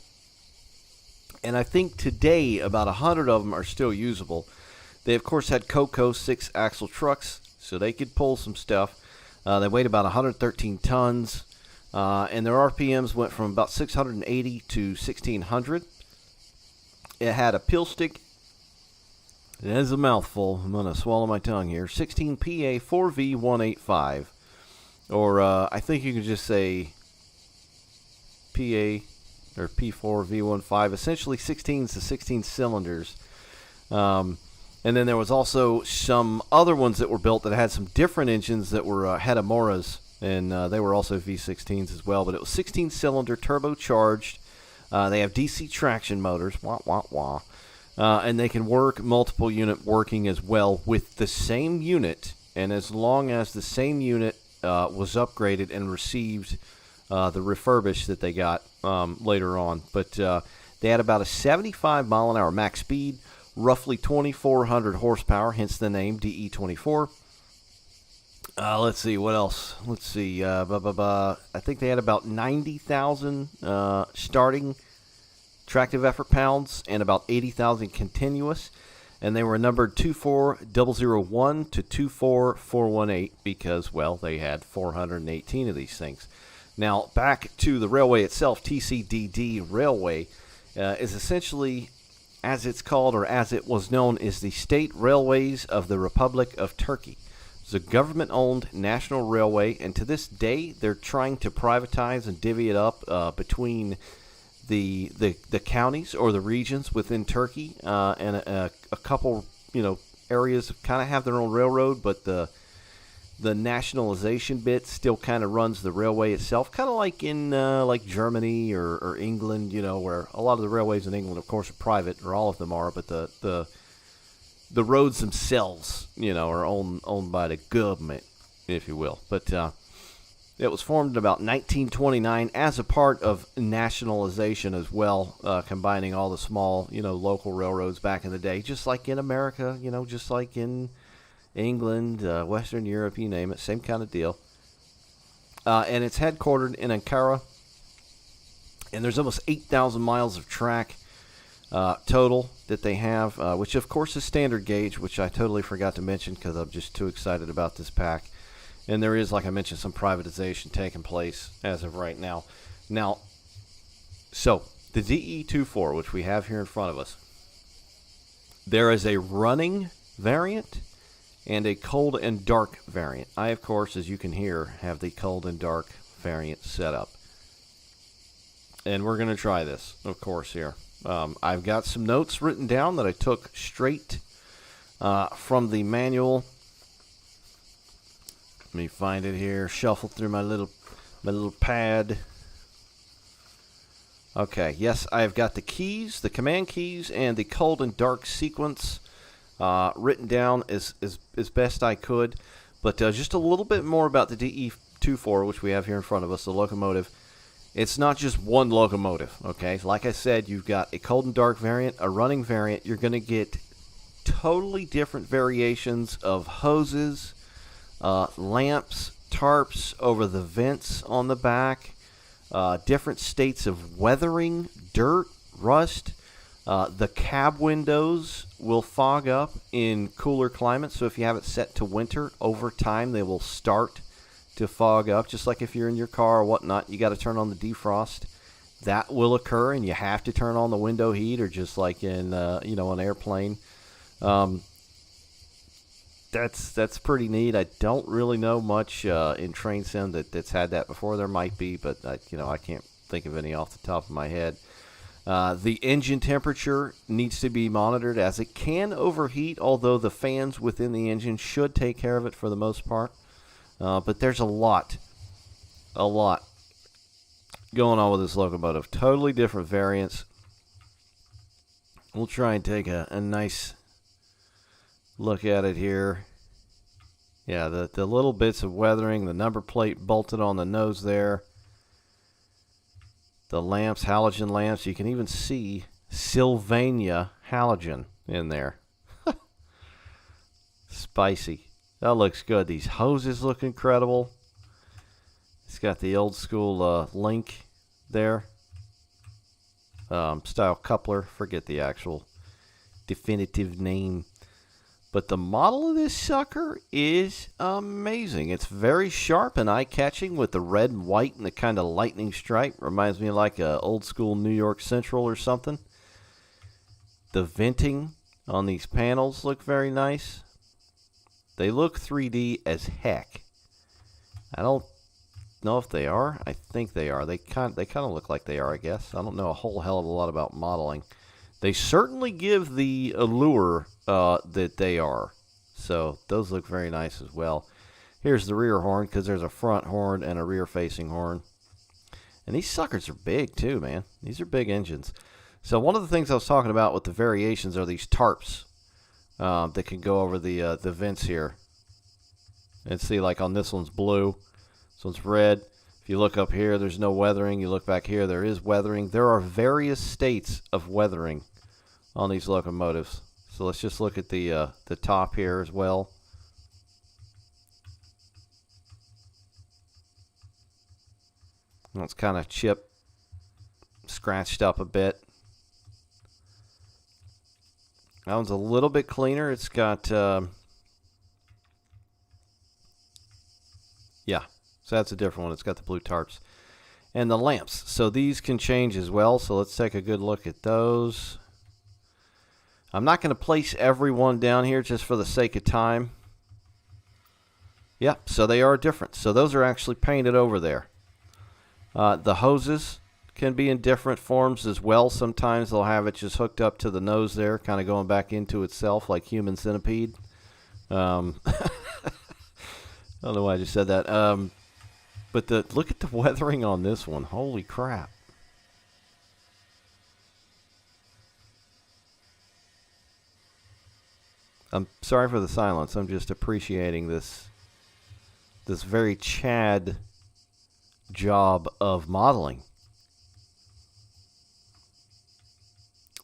And I think today about 100 of them are still usable. They, of course, had Coco 6-axle trucks, so they could pull some stuff. They weighed about 113 tons, and their RPMs went from about 680 to 1600. It had a peel stick. It is a mouthful. I'm going to swallow my tongue here. 16 PA 4V185. Or I think you can just say PA or P4V15. Essentially 16s to 16 cylinders. And then there was also some other ones that were built that had some different engines that were Hatamuras, and they were also V16s as well. But it was 16-cylinder turbocharged. They have DC traction motors, wah, wah, wah. And they can work multiple unit working as well with the same unit. And as long as the same unit was upgraded and received the refurbish that they got later on. But they had about a 75 mile an hour max speed, roughly 2,400 horsepower, hence the name DE24. Let's see, what else? Let's see. I think they had about 90,000 starting tractive effort pounds and about 80,000 continuous. And they were numbered 24001 to 24418 because, well, they had 418 of these things. Now, back to the railway itself, TCDD Railway is essentially, as it's called or as it was known, is the State Railways of the Republic of Turkey. It's a government-owned national railway, and to this day, they're trying to privatize and divvy it up between the counties or the regions within Turkey, and a couple, areas kind of have their own railroad, but the nationalization bit still kind of runs the railway itself, kind of like in like Germany or England, where a lot of the railways in England, of course, are private, or all of them are, but the roads themselves, are owned by the government, if you will. But it was formed in about 1929 as a part of nationalization as well, combining all the small, local railroads back in the day, just like in America, just like in England, Western Europe, you name it, same kind of deal. And it's headquartered in Ankara, and there's almost 8,000 miles of track total that they have, which of course is standard gauge, which I totally forgot to mention because I'm just too excited about this pack. And there is, like I mentioned, some privatization taking place as of right now. So the DE24, which we have here in front of us, there is a running variant and a cold and dark variant. I, of course, as you can hear, have the cold and dark variant set up. And we're going to try this, of course, here. I've got some notes written down that I took straight from the manual. Let me find it here. Shuffle through my little pad. Okay, yes, I've got the keys, the command keys, and the cold and dark sequence written down as best I could. But just a little bit more about the DE24, which we have here in front of us, the locomotive. It's not just one locomotive, okay? Like I said, you've got a cold and dark variant, a running variant. You're going to get totally different variations of hoses, lamps, tarps over the vents on the back, different states of weathering, dirt, rust. The cab windows will fog up in cooler climates, so if you have it set to winter, over time they will start to fog up, just like if you're in your car or whatnot. You got to turn on the defrost. That will occur, and you have to turn on the window heat, or just like in an airplane. That's pretty neat. I don't really know much in train sim that's had that before. There might be, but I can't think of any off the top of my head. The engine temperature needs to be monitored, as it can overheat, although the fans within the engine should take care of it for the most part. But there's a lot going on with this locomotive. Totally different variants. We'll try and take a nice look at it here. Yeah, the little bits of weathering, the number plate bolted on the nose there. The lamps, halogen lamps. You can even see Sylvania halogen in there. Spicy. That looks good. These hoses look incredible. It's got the old school link there. style coupler. Forget the actual definitive name. But the model of this sucker is amazing. It's very sharp and eye-catching with the red and white and the kind of lightning stripe. Reminds me of like a old school New York Central or something. The venting on these panels look very nice. They look 3D as heck. I don't know if they are. I think they are. They kind of look like they are, I guess. I don't know a whole hell of a lot about modeling. They certainly give the allure that they are. So those look very nice as well. Here's the rear horn, because there's a front horn and a rear-facing horn. And these suckers are big too, man. These are big engines. So one of the things I was talking about with the variations are these tarps that can go over the vents here. And see, like on this one's blue. This one's red. If you look up here, there's no weathering. You look back here, there is weathering. There are various states of weathering on these locomotives. So let's just look at the top here as well. Well, it's kind of chipped, scratched up a bit. That one's a little bit cleaner. It's got, yeah, so that's a different one. It's got the blue tarps. And the lamps. So these can change as well. So let's take a good look at those. I'm not going to place everyone down here just for the sake of time. Yep, so they are different. So those are actually painted over there. The hoses can be in different forms as well. Sometimes they'll have it just hooked up to the nose there, kind of going back into itself like human centipede. I don't know why I just said that. But look at the weathering on this one. Holy crap. I'm sorry for the silence. I'm just appreciating this very Chad job of modeling.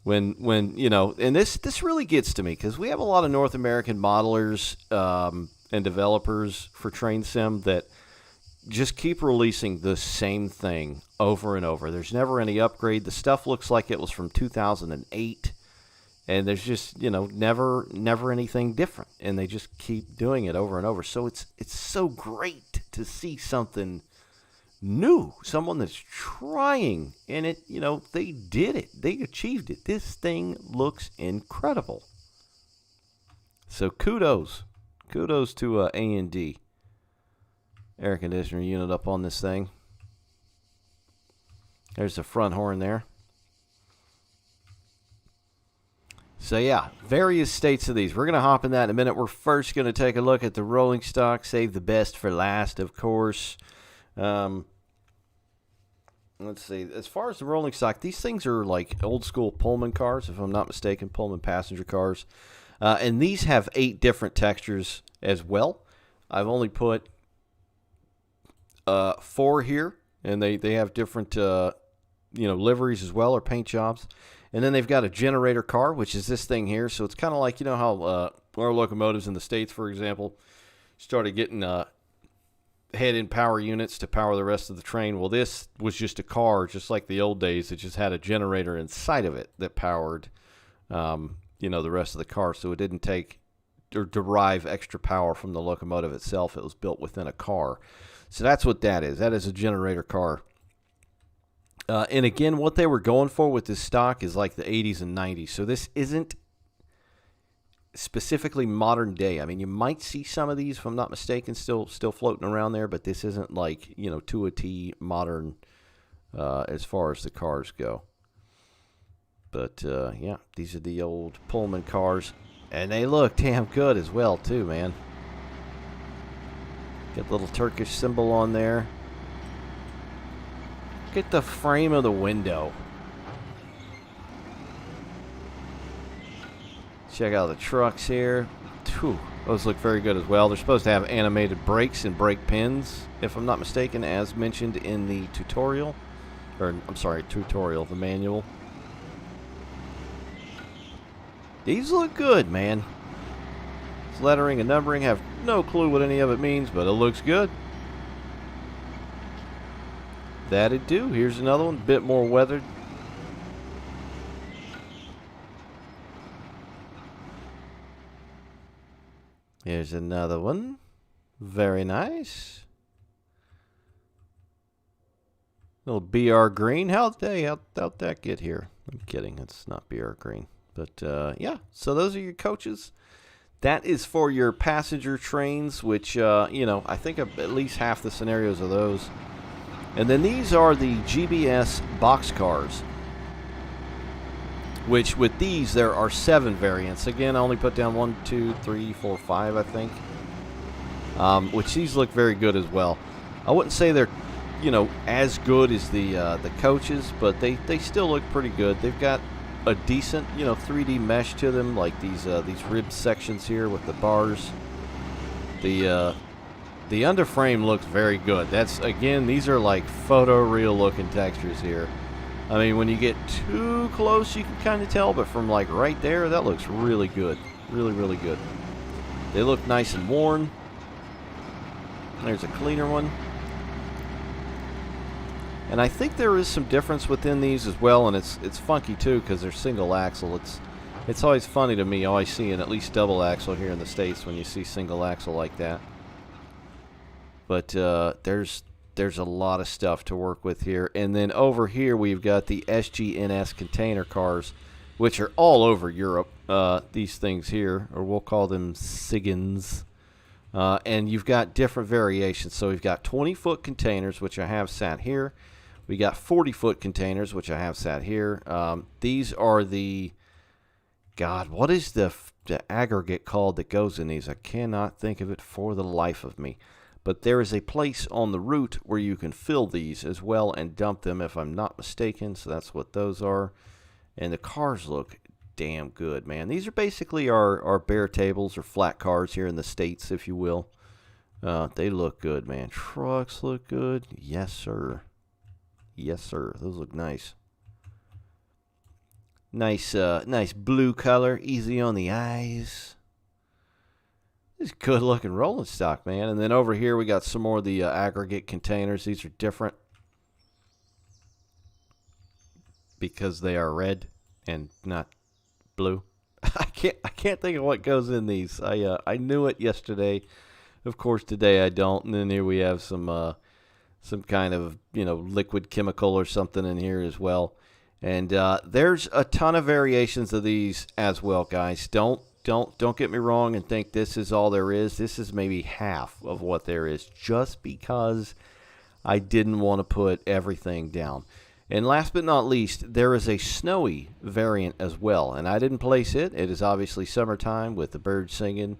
When you know, and this really gets to me because we have a lot of North American modelers and developers for Train Sim that just keep releasing the same thing over and over. There's never any upgrade. The stuff looks like it was from 2008. And there's just, you know, never anything different. And they just keep doing it over and over. So it's so great to see something new. Someone that's trying. And it, you know, they did it. They achieved it. This thing looks incredible. So kudos. Kudos to A&D. Air conditioner unit up on this thing. There's the front horn there. So yeah, various states of these. We're going to hop in that in a minute. We're first going to take a look at the rolling stock. Save the best for last, of course. Let's see. As far as the rolling stock, these things are like old school Pullman cars, if I'm not mistaken, Pullman passenger cars. And these have 8 different textures as well. I've only put 4 here, and they have different liveries as well, or paint jobs. And then they've got a generator car, which is this thing here. So it's kind of like, you know how our locomotives in the States, for example, started getting head-in power units to power the rest of the train. Well, this was just a car, just like the old days. It just had a generator inside of it that powered, the rest of the car. So it didn't take or derive extra power from the locomotive itself. It was built within a car. So that's what that is. That is a generator car. And again, what they were going for with this stock is like the 80s and 90s. So this isn't specifically modern day. I mean, you might see some of these, if I'm not mistaken, still floating around there, but this isn't like, to a T modern as far as the cars go. But, yeah, these are the old Pullman cars. And they look damn good as well, too, man. Got the little Turkish symbol on there. Look at the frame of the window. Check out the trucks here. Whew, those look very good as well. They're supposed to have animated brakes and brake pins, if I'm not mistaken, as mentioned in the tutorial. The manual. These look good, man. This lettering and numbering, have no clue what any of it means, but it looks good. That'd do. Here's another one, a bit more weathered. Here's another one. Very nice. Little BR green. How'd that get here? I'm kidding. It's not BR green. But yeah, so those are your coaches. That is for your passenger trains, which, you know, I think at least half the scenarios of those. And then these are the GBS boxcars, which with these there are 7 variants. Again, I only put down 1, 2, 3, 4, 5, I think. Which these look very good as well. I wouldn't say they're, you know, as good as the coaches, but they still look pretty good. They've got a decent, you know, 3D mesh to them, like these rib sections here with the bars. The underframe looks very good. That's, again, these are like photoreal looking textures here. I mean, when you get too close, you can kind of tell, but from like right there, that looks really good. Really, really good. They look nice and worn. There's a cleaner one. And I think there is some difference within these as well, and it's funky too because they're single axle. It's always funny to me, always seeing at least double axle here in the States when you see single axle like that. But there's a lot of stuff to work with here. And then over here we've got the SGNS container cars, which are all over Europe. These things here, or we'll call them SIGINs. And you've got different variations. So we've got 20-foot containers, which I have sat here. We got 40-foot containers, which I have sat here. These are the, God, what is the aggregate called that goes in these? I cannot think of it for the life of me. But there is a place on the route where you can fill these as well and dump them, if I'm not mistaken. So that's what those are. And the cars look damn good, man. These are basically our bare tables or flat cars here in the States, if you will. They look good, man. Trucks look good. Yes, sir. Yes, sir. Those look nice. Nice blue color, easy on the eyes. This is good looking rolling stock, man. And then over here we got some more of the aggregate containers. These are different because they are red and not blue. I can't think of what goes in these. I knew it yesterday. Of course, today I don't. And then here we have some kind of, you know, liquid chemical or something in here as well. And there's a ton of variations of these as well, guys. Don't get me wrong and think this is all there is. This is maybe half of what there is, just because I didn't want to put everything down. And last but not least, there is a snowy variant as well. And I didn't place it. It is obviously summertime with the birds singing.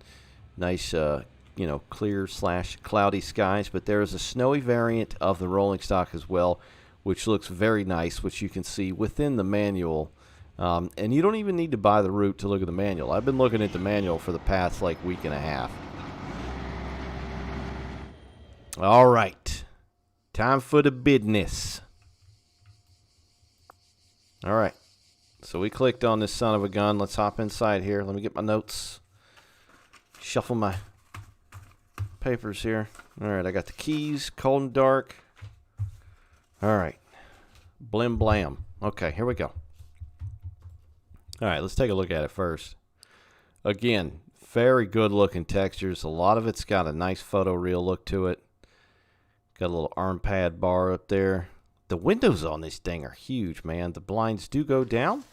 Nice, you know, clear / cloudy skies. But there is a snowy variant of the rolling stock as well, which looks very nice, which you can see within the manual. And you don't even need to buy the route to look at the manual. I've been looking at the manual for the past, like, week and a half. All right. Time for the business. All right. So we clicked on this son of a gun. Let's hop inside here. Let me get my notes. Shuffle my papers here. All right. I got the keys. Cold and dark. All right. Blim blam. Okay. Here we go. All right, let's take a look at it first. Again, very good looking textures. A lot of it's got a nice photoreal look to it. Got a little arm pad bar up there. The windows on this thing are huge, man. The blinds do go down.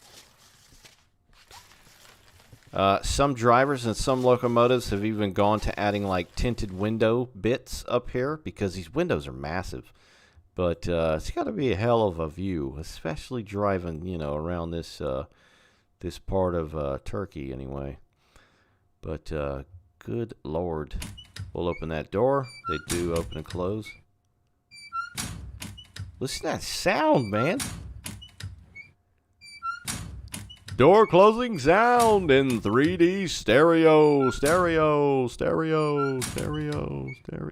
Some drivers and some locomotives have even gone to adding like tinted window bits up here because these windows are massive. But it's got to be a hell of a view, especially driving, you know, around this this part of Turkey anyway. But good Lord. We'll open that door. They do open and close. Listen to that sound, man. Door closing sound in 3D stereo.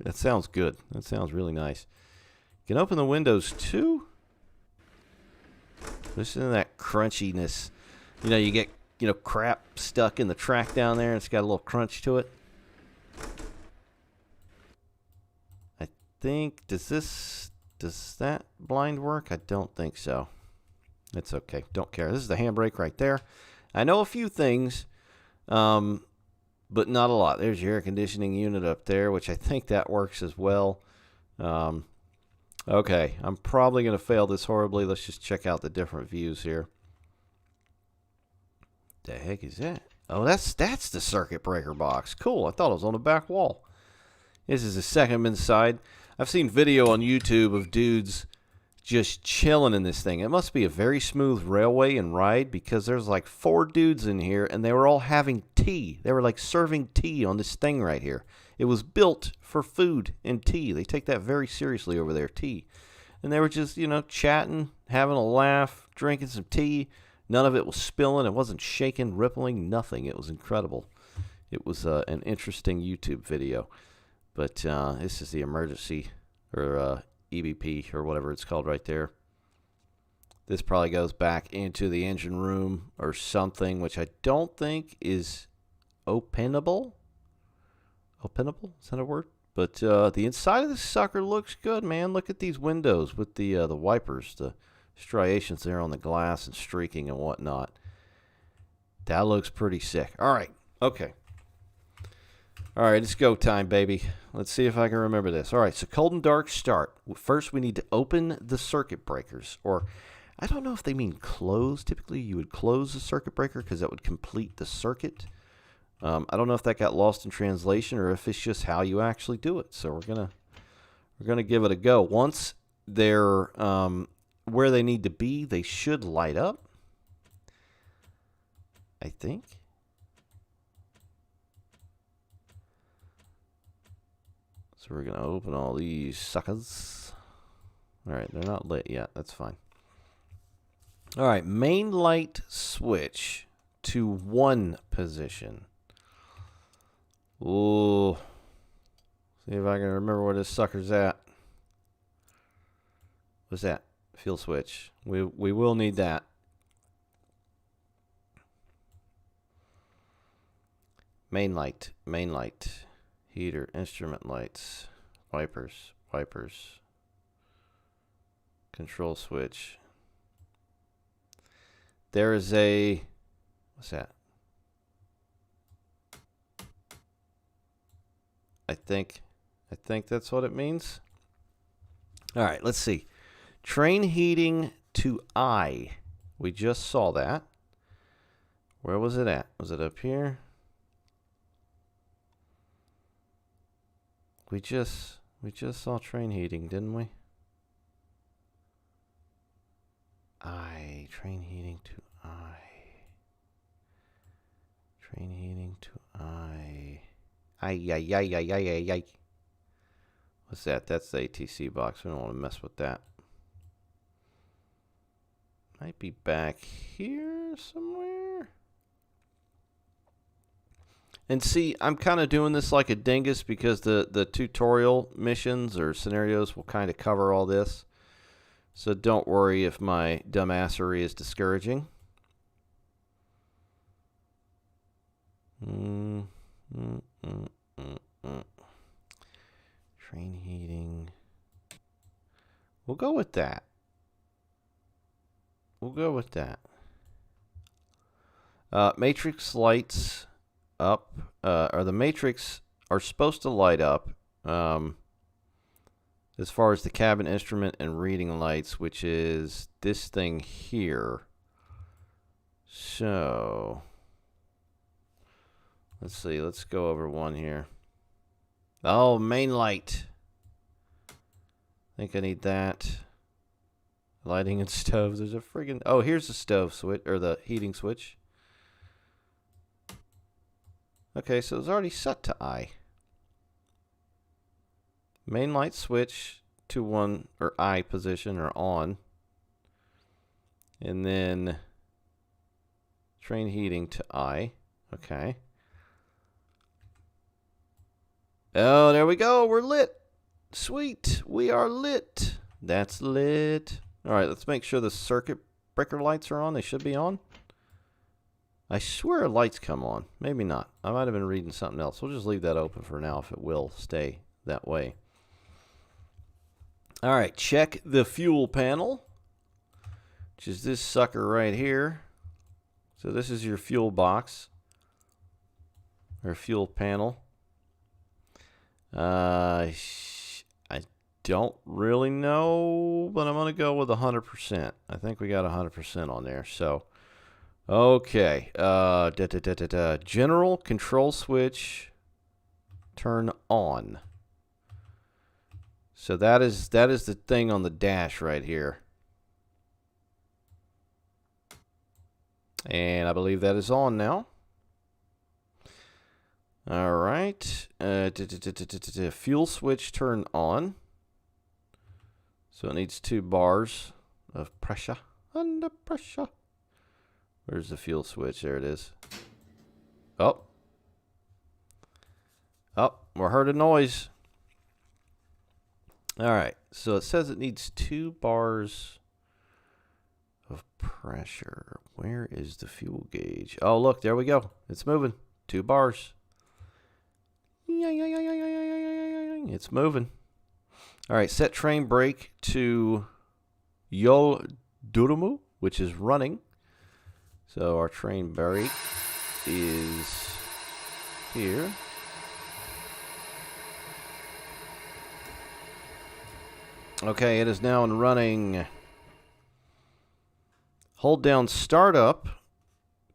That sounds good. That sounds really nice. You can open the windows too. Listen to that crunchiness. You know, you get, you know, crap stuck in the track down there, and it's got a little crunch to it. I think, does that blind work? I don't think so. It's okay. Don't care. This is the handbrake right there. I know a few things, but but not a lot. There's your air conditioning unit up there, which I think that works as well. Okay, I'm probably going to fail this horribly. Let's just check out the different views here. The heck is that? Oh, that's the circuit breaker box. Cool. I thought it was on the back wall. This is the second inside. I've seen video on YouTube of dudes just chilling in this thing. It must be a very smooth railway and ride, because there's like 4 dudes in here and they were all having tea. They were like serving tea on this thing right here. It was built for food and tea. They take that very seriously over there, tea. And they were just, you know, chatting, having a laugh, drinking some tea. None of it was spilling. It wasn't shaking, rippling, nothing. It was incredible. It was an interesting YouTube video. But this is the emergency, or EBP, or whatever it's called right there. This probably goes back into the engine room or something, which I don't think is openable. Openable? Is that a word? But the inside of this sucker looks good, man. Look at these windows with the wipers, the striations there on the glass and streaking and whatnot. That looks pretty sick. All right. Okay. All right, it's go time, baby. Let's see if I can remember this. All right, so cold and dark start. First, we need to open the circuit breakers. Or, I don't know if they mean close. Typically, you would close the circuit breaker because that would complete the circuit. I don't know if that got lost in translation or if it's just how you actually do it. So we're gonna give it a go. Once they're where they need to be, they should light up, I think. So we're gonna open all these suckers. All right, they're not lit yet. That's fine. All right, main light switch to 1 position. Ooh. See if I can remember where this sucker's at. What's that? Fuel switch. We will need that. Main light. Main light. Heater. Instrument lights. Wipers. Wipers. Control switch. There is a... What's that? I think that's what it means. All right, let's see. Train heating to I. We just saw that. Where was it at? Was it up here? We just saw train heating, didn't we? I. Train heating to I. Train heating to I. Ay. What's that? That's the ATC box. We don't want to mess with that. Might be back here somewhere. And see, I'm kind of doing this like a dingus because the tutorial missions or scenarios will kind of cover all this. So don't worry if my dumbassery is discouraging. Train heating. We'll go with that. Matrix lights up, or the matrix are supposed to light up as far as the cabin instrument and reading lights, which is this thing here. So let's see, let's go over one here. Oh, main light. I think I need that. Lighting and stoves. There's a friggin'... Oh, here's the stove switch, or the heating switch. Okay, so it's already set to I. Main light switch to 1, or I position, or on. And then train heating to I. Okay. Oh, there we go. We're lit. Sweet. We are lit. That's lit. All right, let's make sure the circuit breaker lights are on. They should be on. I swear lights come on. Maybe not. I might have been reading something else. We'll just leave that open for now if it will stay that way. All right, check the fuel panel, which is this sucker right here. So this is your fuel box. or fuel panel. I don't really know, but I'm going to go with 100%. I think we got 100% on there. So, okay. General control switch, turn on. So that is the thing on the dash right here. And I believe that is on now. All right. Fuel switch turn on. So it needs 2 bars of pressure. Under pressure. Where's the fuel switch? There it is. Oh. Oh, we heard a noise. All right. So it says it needs 2 bars of pressure. Where is the fuel gauge? Oh, look, there we go. It's moving. 2 bars. It's moving. All right, set train brake to Yol Durumu, which is running. So our train brake is here. Okay, it is now in running. Hold down startup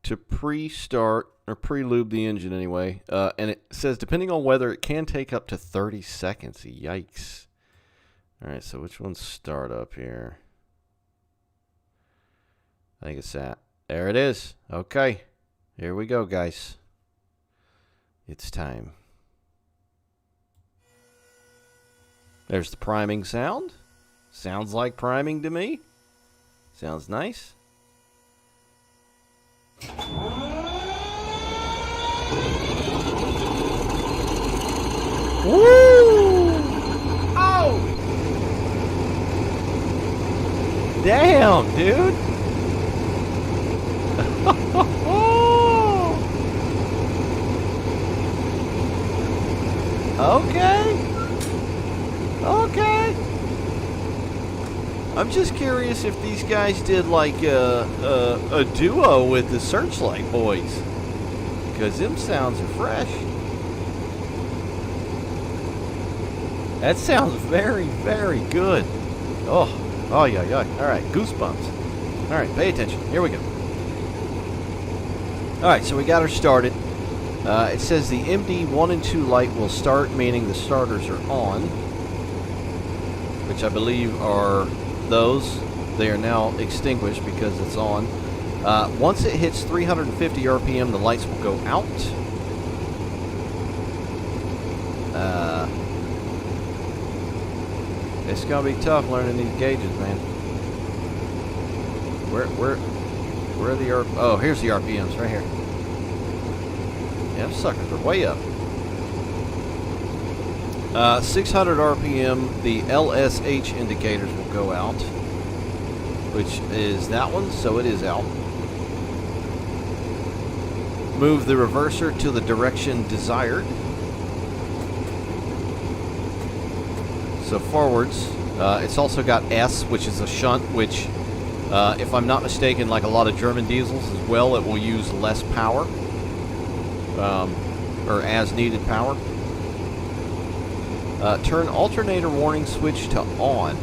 to pre-start or pre-lube the engine anyway. And it says depending on weather, it can take up to 30 seconds. Yikes. All right, so which one's startup here? I think it's that. There it is. Okay. Here we go, guys. It's time. There's the priming sound. Sounds like priming to me. Sounds nice. Woo! Oh! Damn, dude! Okay. Okay. I'm just curious if these guys did like a duo with the Searchlight Boys, because them sounds are fresh. That sounds very, very good. Oh, yeah. All right, goosebumps. All right, pay attention. Here we go. All right, so we got her started. It says the MD 1 and 2 light will start, meaning the starters are on, which I believe are those. They are now extinguished because it's on. Once it hits 350 RPM, the lights will go out. It's gonna be tough learning these gauges, man. Where are the oh, here's the RPMs right here. Yeah, them suckers are way up. 600 RPM, the LSH indicators will go out, which is that one, so it is out. Move the reverser to the direction desired. So forwards. It's also got S, which is a shunt, which, if I'm not mistaken, like a lot of German diesels as well, it will use less power, or as needed power. Turn alternator warning switch to on.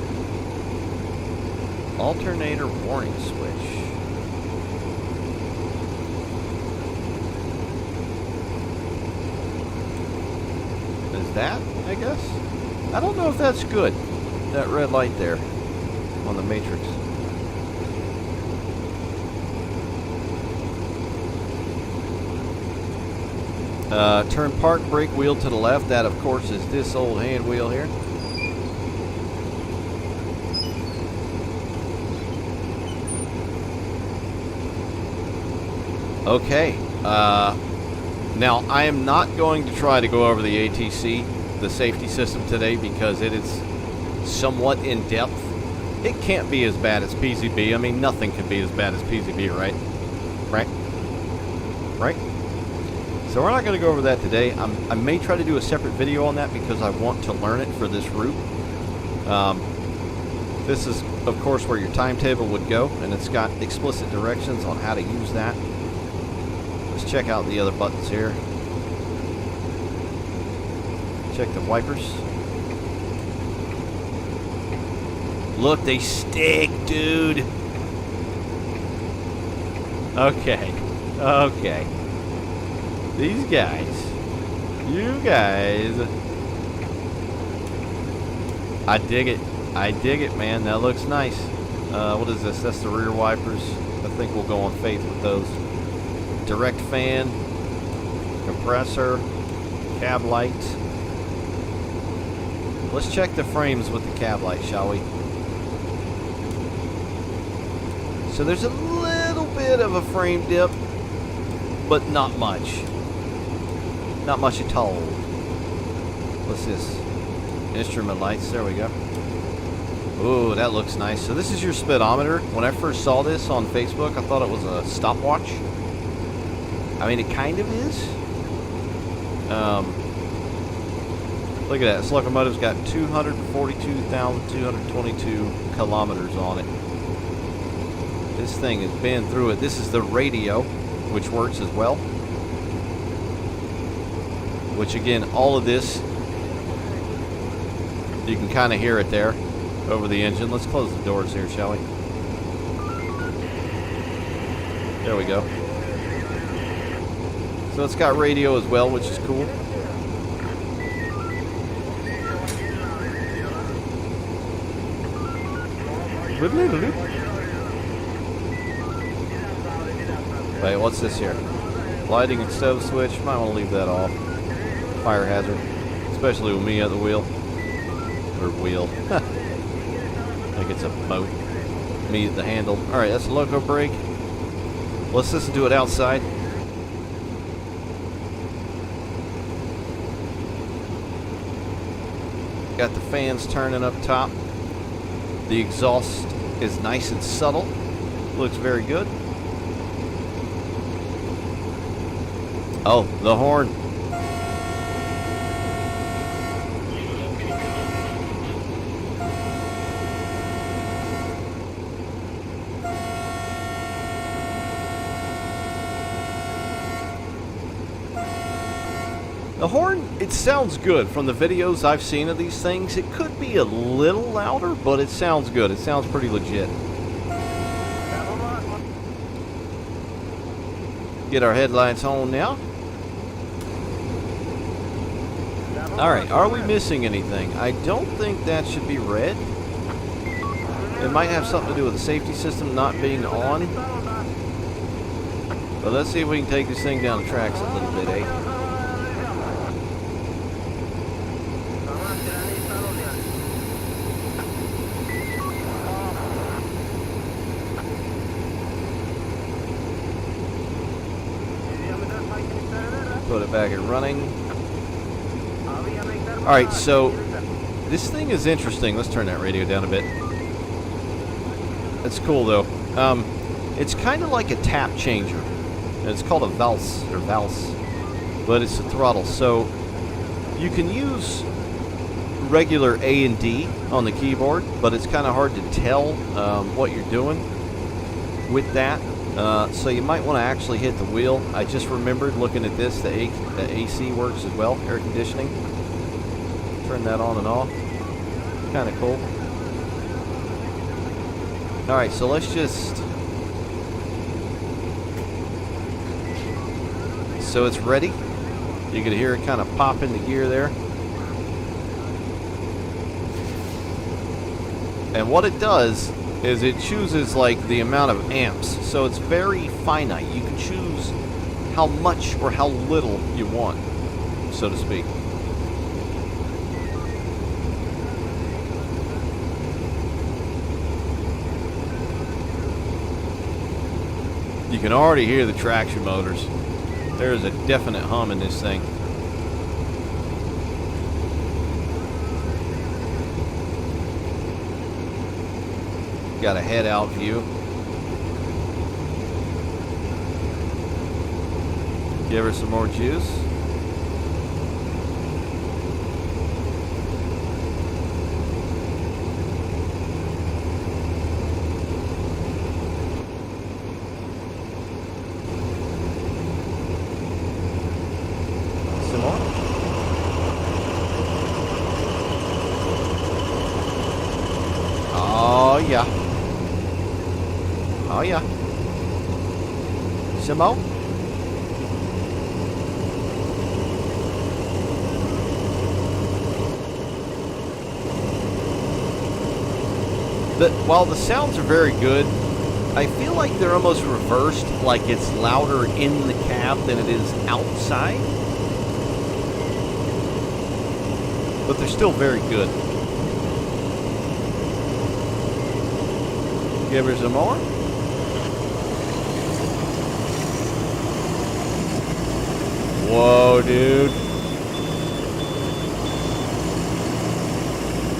Alternator warning switch. Is that, I guess? I don't know if that's good. That red light there on the matrix. Turn park brake wheel to the left. That, of course, is this old hand wheel here. Okay. Now, I am not going to try to go over the ATC, the safety system today, because it is somewhat in depth. It can't be as bad as PCB. I mean, nothing can be as bad as PCB, right? Right? So we're not going to go over that today. I may try to do a separate video on that because I want to learn it for this route. This is, of course, where your timetable would go, and it's got explicit directions on how to use that. Let's check out the other buttons here. Check the wipers. Look, they stick, dude. Okay. Okay. These guys. You guys. I dig it. I dig it, man. That looks nice. What is this? That's the rear wipers. I think we'll go on faith with those. Direct fan. Compressor. Cab light. Let's check the frames with the cab light, shall we? So there's a little bit of a frame dip, but not much. Not much at all. What's this? Instrument lights. There we go. Ooh, that looks nice. So this is your speedometer. When I first saw this on Facebook, I thought it was a stopwatch. I mean, it kind of is. Look at that. This locomotive's got 242,222 kilometers on it. This thing has been through it. This is the radio, which works as well. Which, again, all of this, you can kind of hear it there over the engine. Let's close the doors here, shall we? There we go. So it's got radio as well, which is cool. Wait, what's this here? Lighting and stove switch. Might want to leave that off. Fire hazard. Especially with me at the wheel. Or wheel. I think it's a boat. Me at the handle. Alright, that's a loco brake. Let's listen to it outside. Got the fans turning up top. The exhaust is nice and subtle. Looks very good. Oh, the horn. The horn, it sounds good from the videos I've seen of these things. It could be a little louder, but it sounds good. It sounds pretty legit. Get our headlights on now. Alright, are we missing anything? I don't think that should be red. It might have something to do with the safety system not being on. But let's see if we can take this thing down the tracks a little bit, eh? Put it back and running. Alright, so this thing is interesting. Let's turn that radio down a bit. That's cool, though. It's kind of like a tap changer. It's called a valse, or valse, but it's a throttle. So you can use regular A and D on the keyboard, but it's kind of hard to tell what you're doing with that. So you might want to actually hit the wheel. I just remembered looking at this, the AC works as well, air conditioning. Turn that on and off. Kind of cool. Alright, so let's just... So it's ready. You can hear it kind of pop into gear there. And what it does is it chooses like the amount of amps. So it's very finite. You can choose how much or how little you want, so to speak. You can already hear the traction motors. There is a definite hum in this thing. Got a head-out view. Give her some more juice. Some more. yeah. Simo? While the sounds are very good, I feel like they're almost reversed, like it's louder in the cab than it is outside. But they're still very good. Give her some more. Whoa, dude.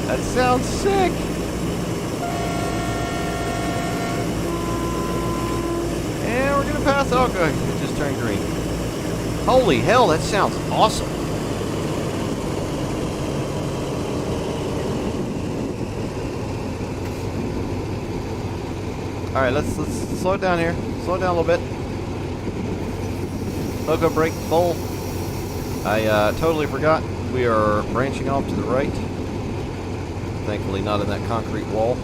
That sounds sick. And we're gonna pass. Oh, good. It just turned green. Holy hell, that sounds awesome. All right, let's slow it down here. Slow it down a little bit. Loco brake full. I totally forgot. We are branching off to the right. Thankfully not in that concrete wall.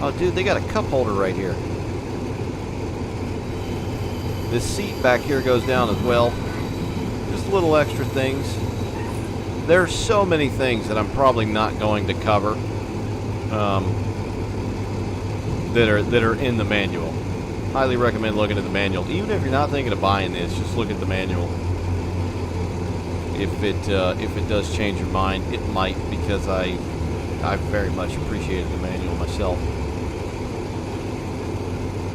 Oh, dude, they got a cup holder right here. This seat back here goes down as well. Just little extra things. There's so many things that I'm probably not going to cover. That are in the manual. Highly recommend looking at the manual. Even if you're not thinking of buying this, just look at the manual. If it does change your mind, it might, because I very much appreciated the manual myself.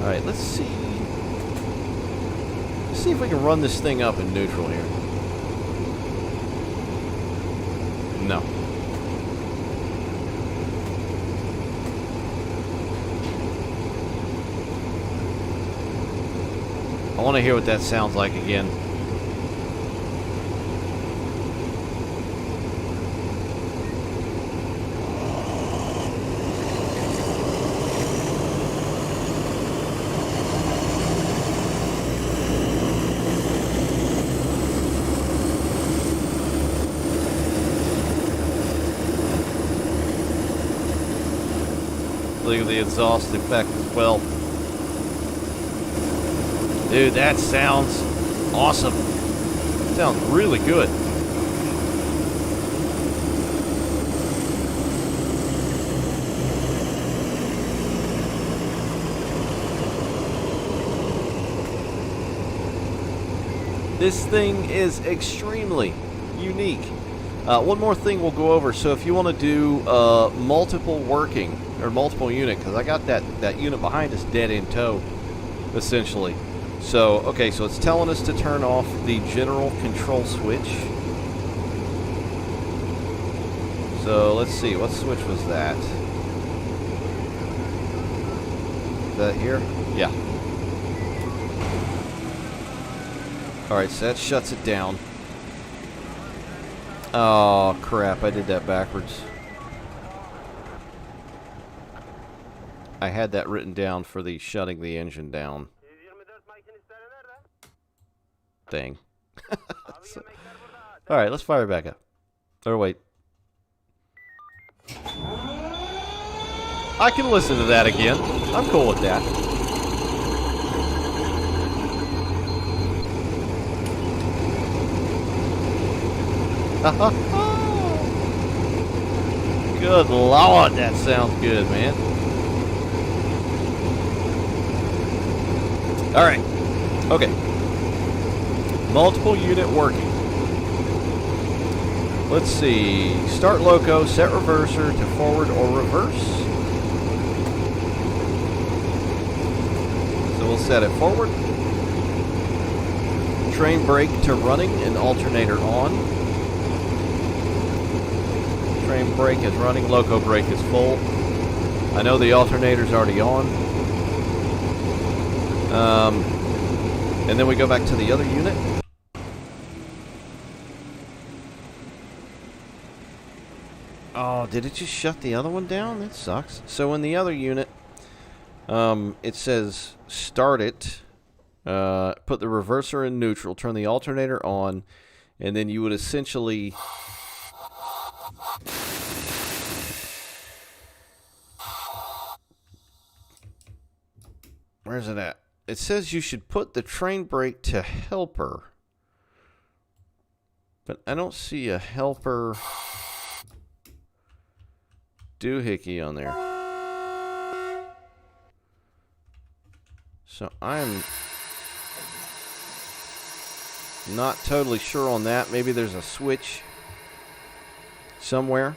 All right, let's see. Let's see if we can run this thing up in neutral here. No. I want to hear what that sounds like again. Look at the exhaust effect as well. Dude, that sounds awesome. Sounds really good. This thing is extremely unique. One more thing we'll go over. So if you want to do multiple working, or multiple unit, because I got that unit behind us dead in tow, essentially. So, okay, so it's telling us to turn off the general control switch. So, let's see, what switch was that? Is that here? Yeah. Alright, so that shuts it down. Oh, crap, I did that backwards. I had that written down for the shutting the engine down. Dang. So, alright, let's fire it back up. Or wait. I can listen to that again. I'm cool with that. Good Lord, that sounds good, man. Alright. Okay. Multiple unit working. Let's see. Start loco, set reverser to forward or reverse. So we'll set it forward. Train brake to running and alternator on. Train brake is running, loco brake is full. I know the alternator's already on. And then we go back to the other unit. Oh, did it just shut the other one down? That sucks. So in the other unit, it says start it, put the reverser in neutral, turn the alternator on, and then you would essentially Where's it at? It says you should put the train brake to helper. But I don't see a helper doohickey on there. So I'm not totally sure on that. Maybe there's a switch somewhere.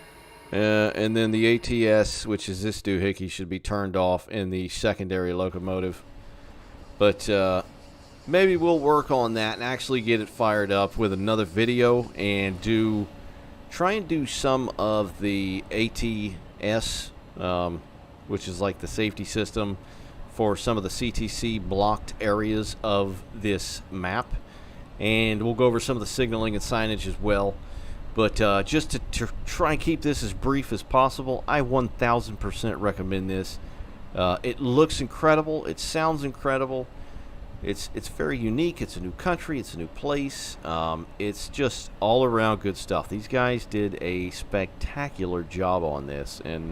And then the ATS, which is this doohickey, should be turned off in the secondary locomotive. But maybe we'll work on that and actually get it fired up with another video and try and do some of the ATS, which is like the safety system for some of the CTC blocked areas of this map. And we'll go over some of the signaling and signage as well. But just to try and keep this as brief as possible, I 1000% recommend this. It looks incredible. It sounds incredible. It's very unique. It's a new country. It's a new place. It's just all around good stuff. These guys did a spectacular job on this. And,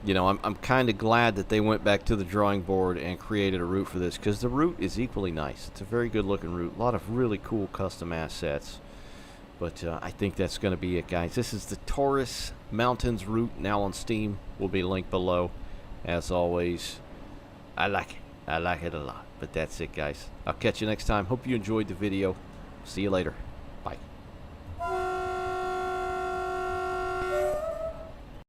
you know, I'm kind of glad that they went back to the drawing board and created a route for this, because the route is equally nice. It's a very good looking route. A lot of really cool custom assets. But I think that's going to be it, guys. This is the Taurus Mountains route, now on Steam. Will be linked below. As always, I like it. I like it a lot. But that's it, guys. I'll catch you next time. Hope you enjoyed the video. See you later.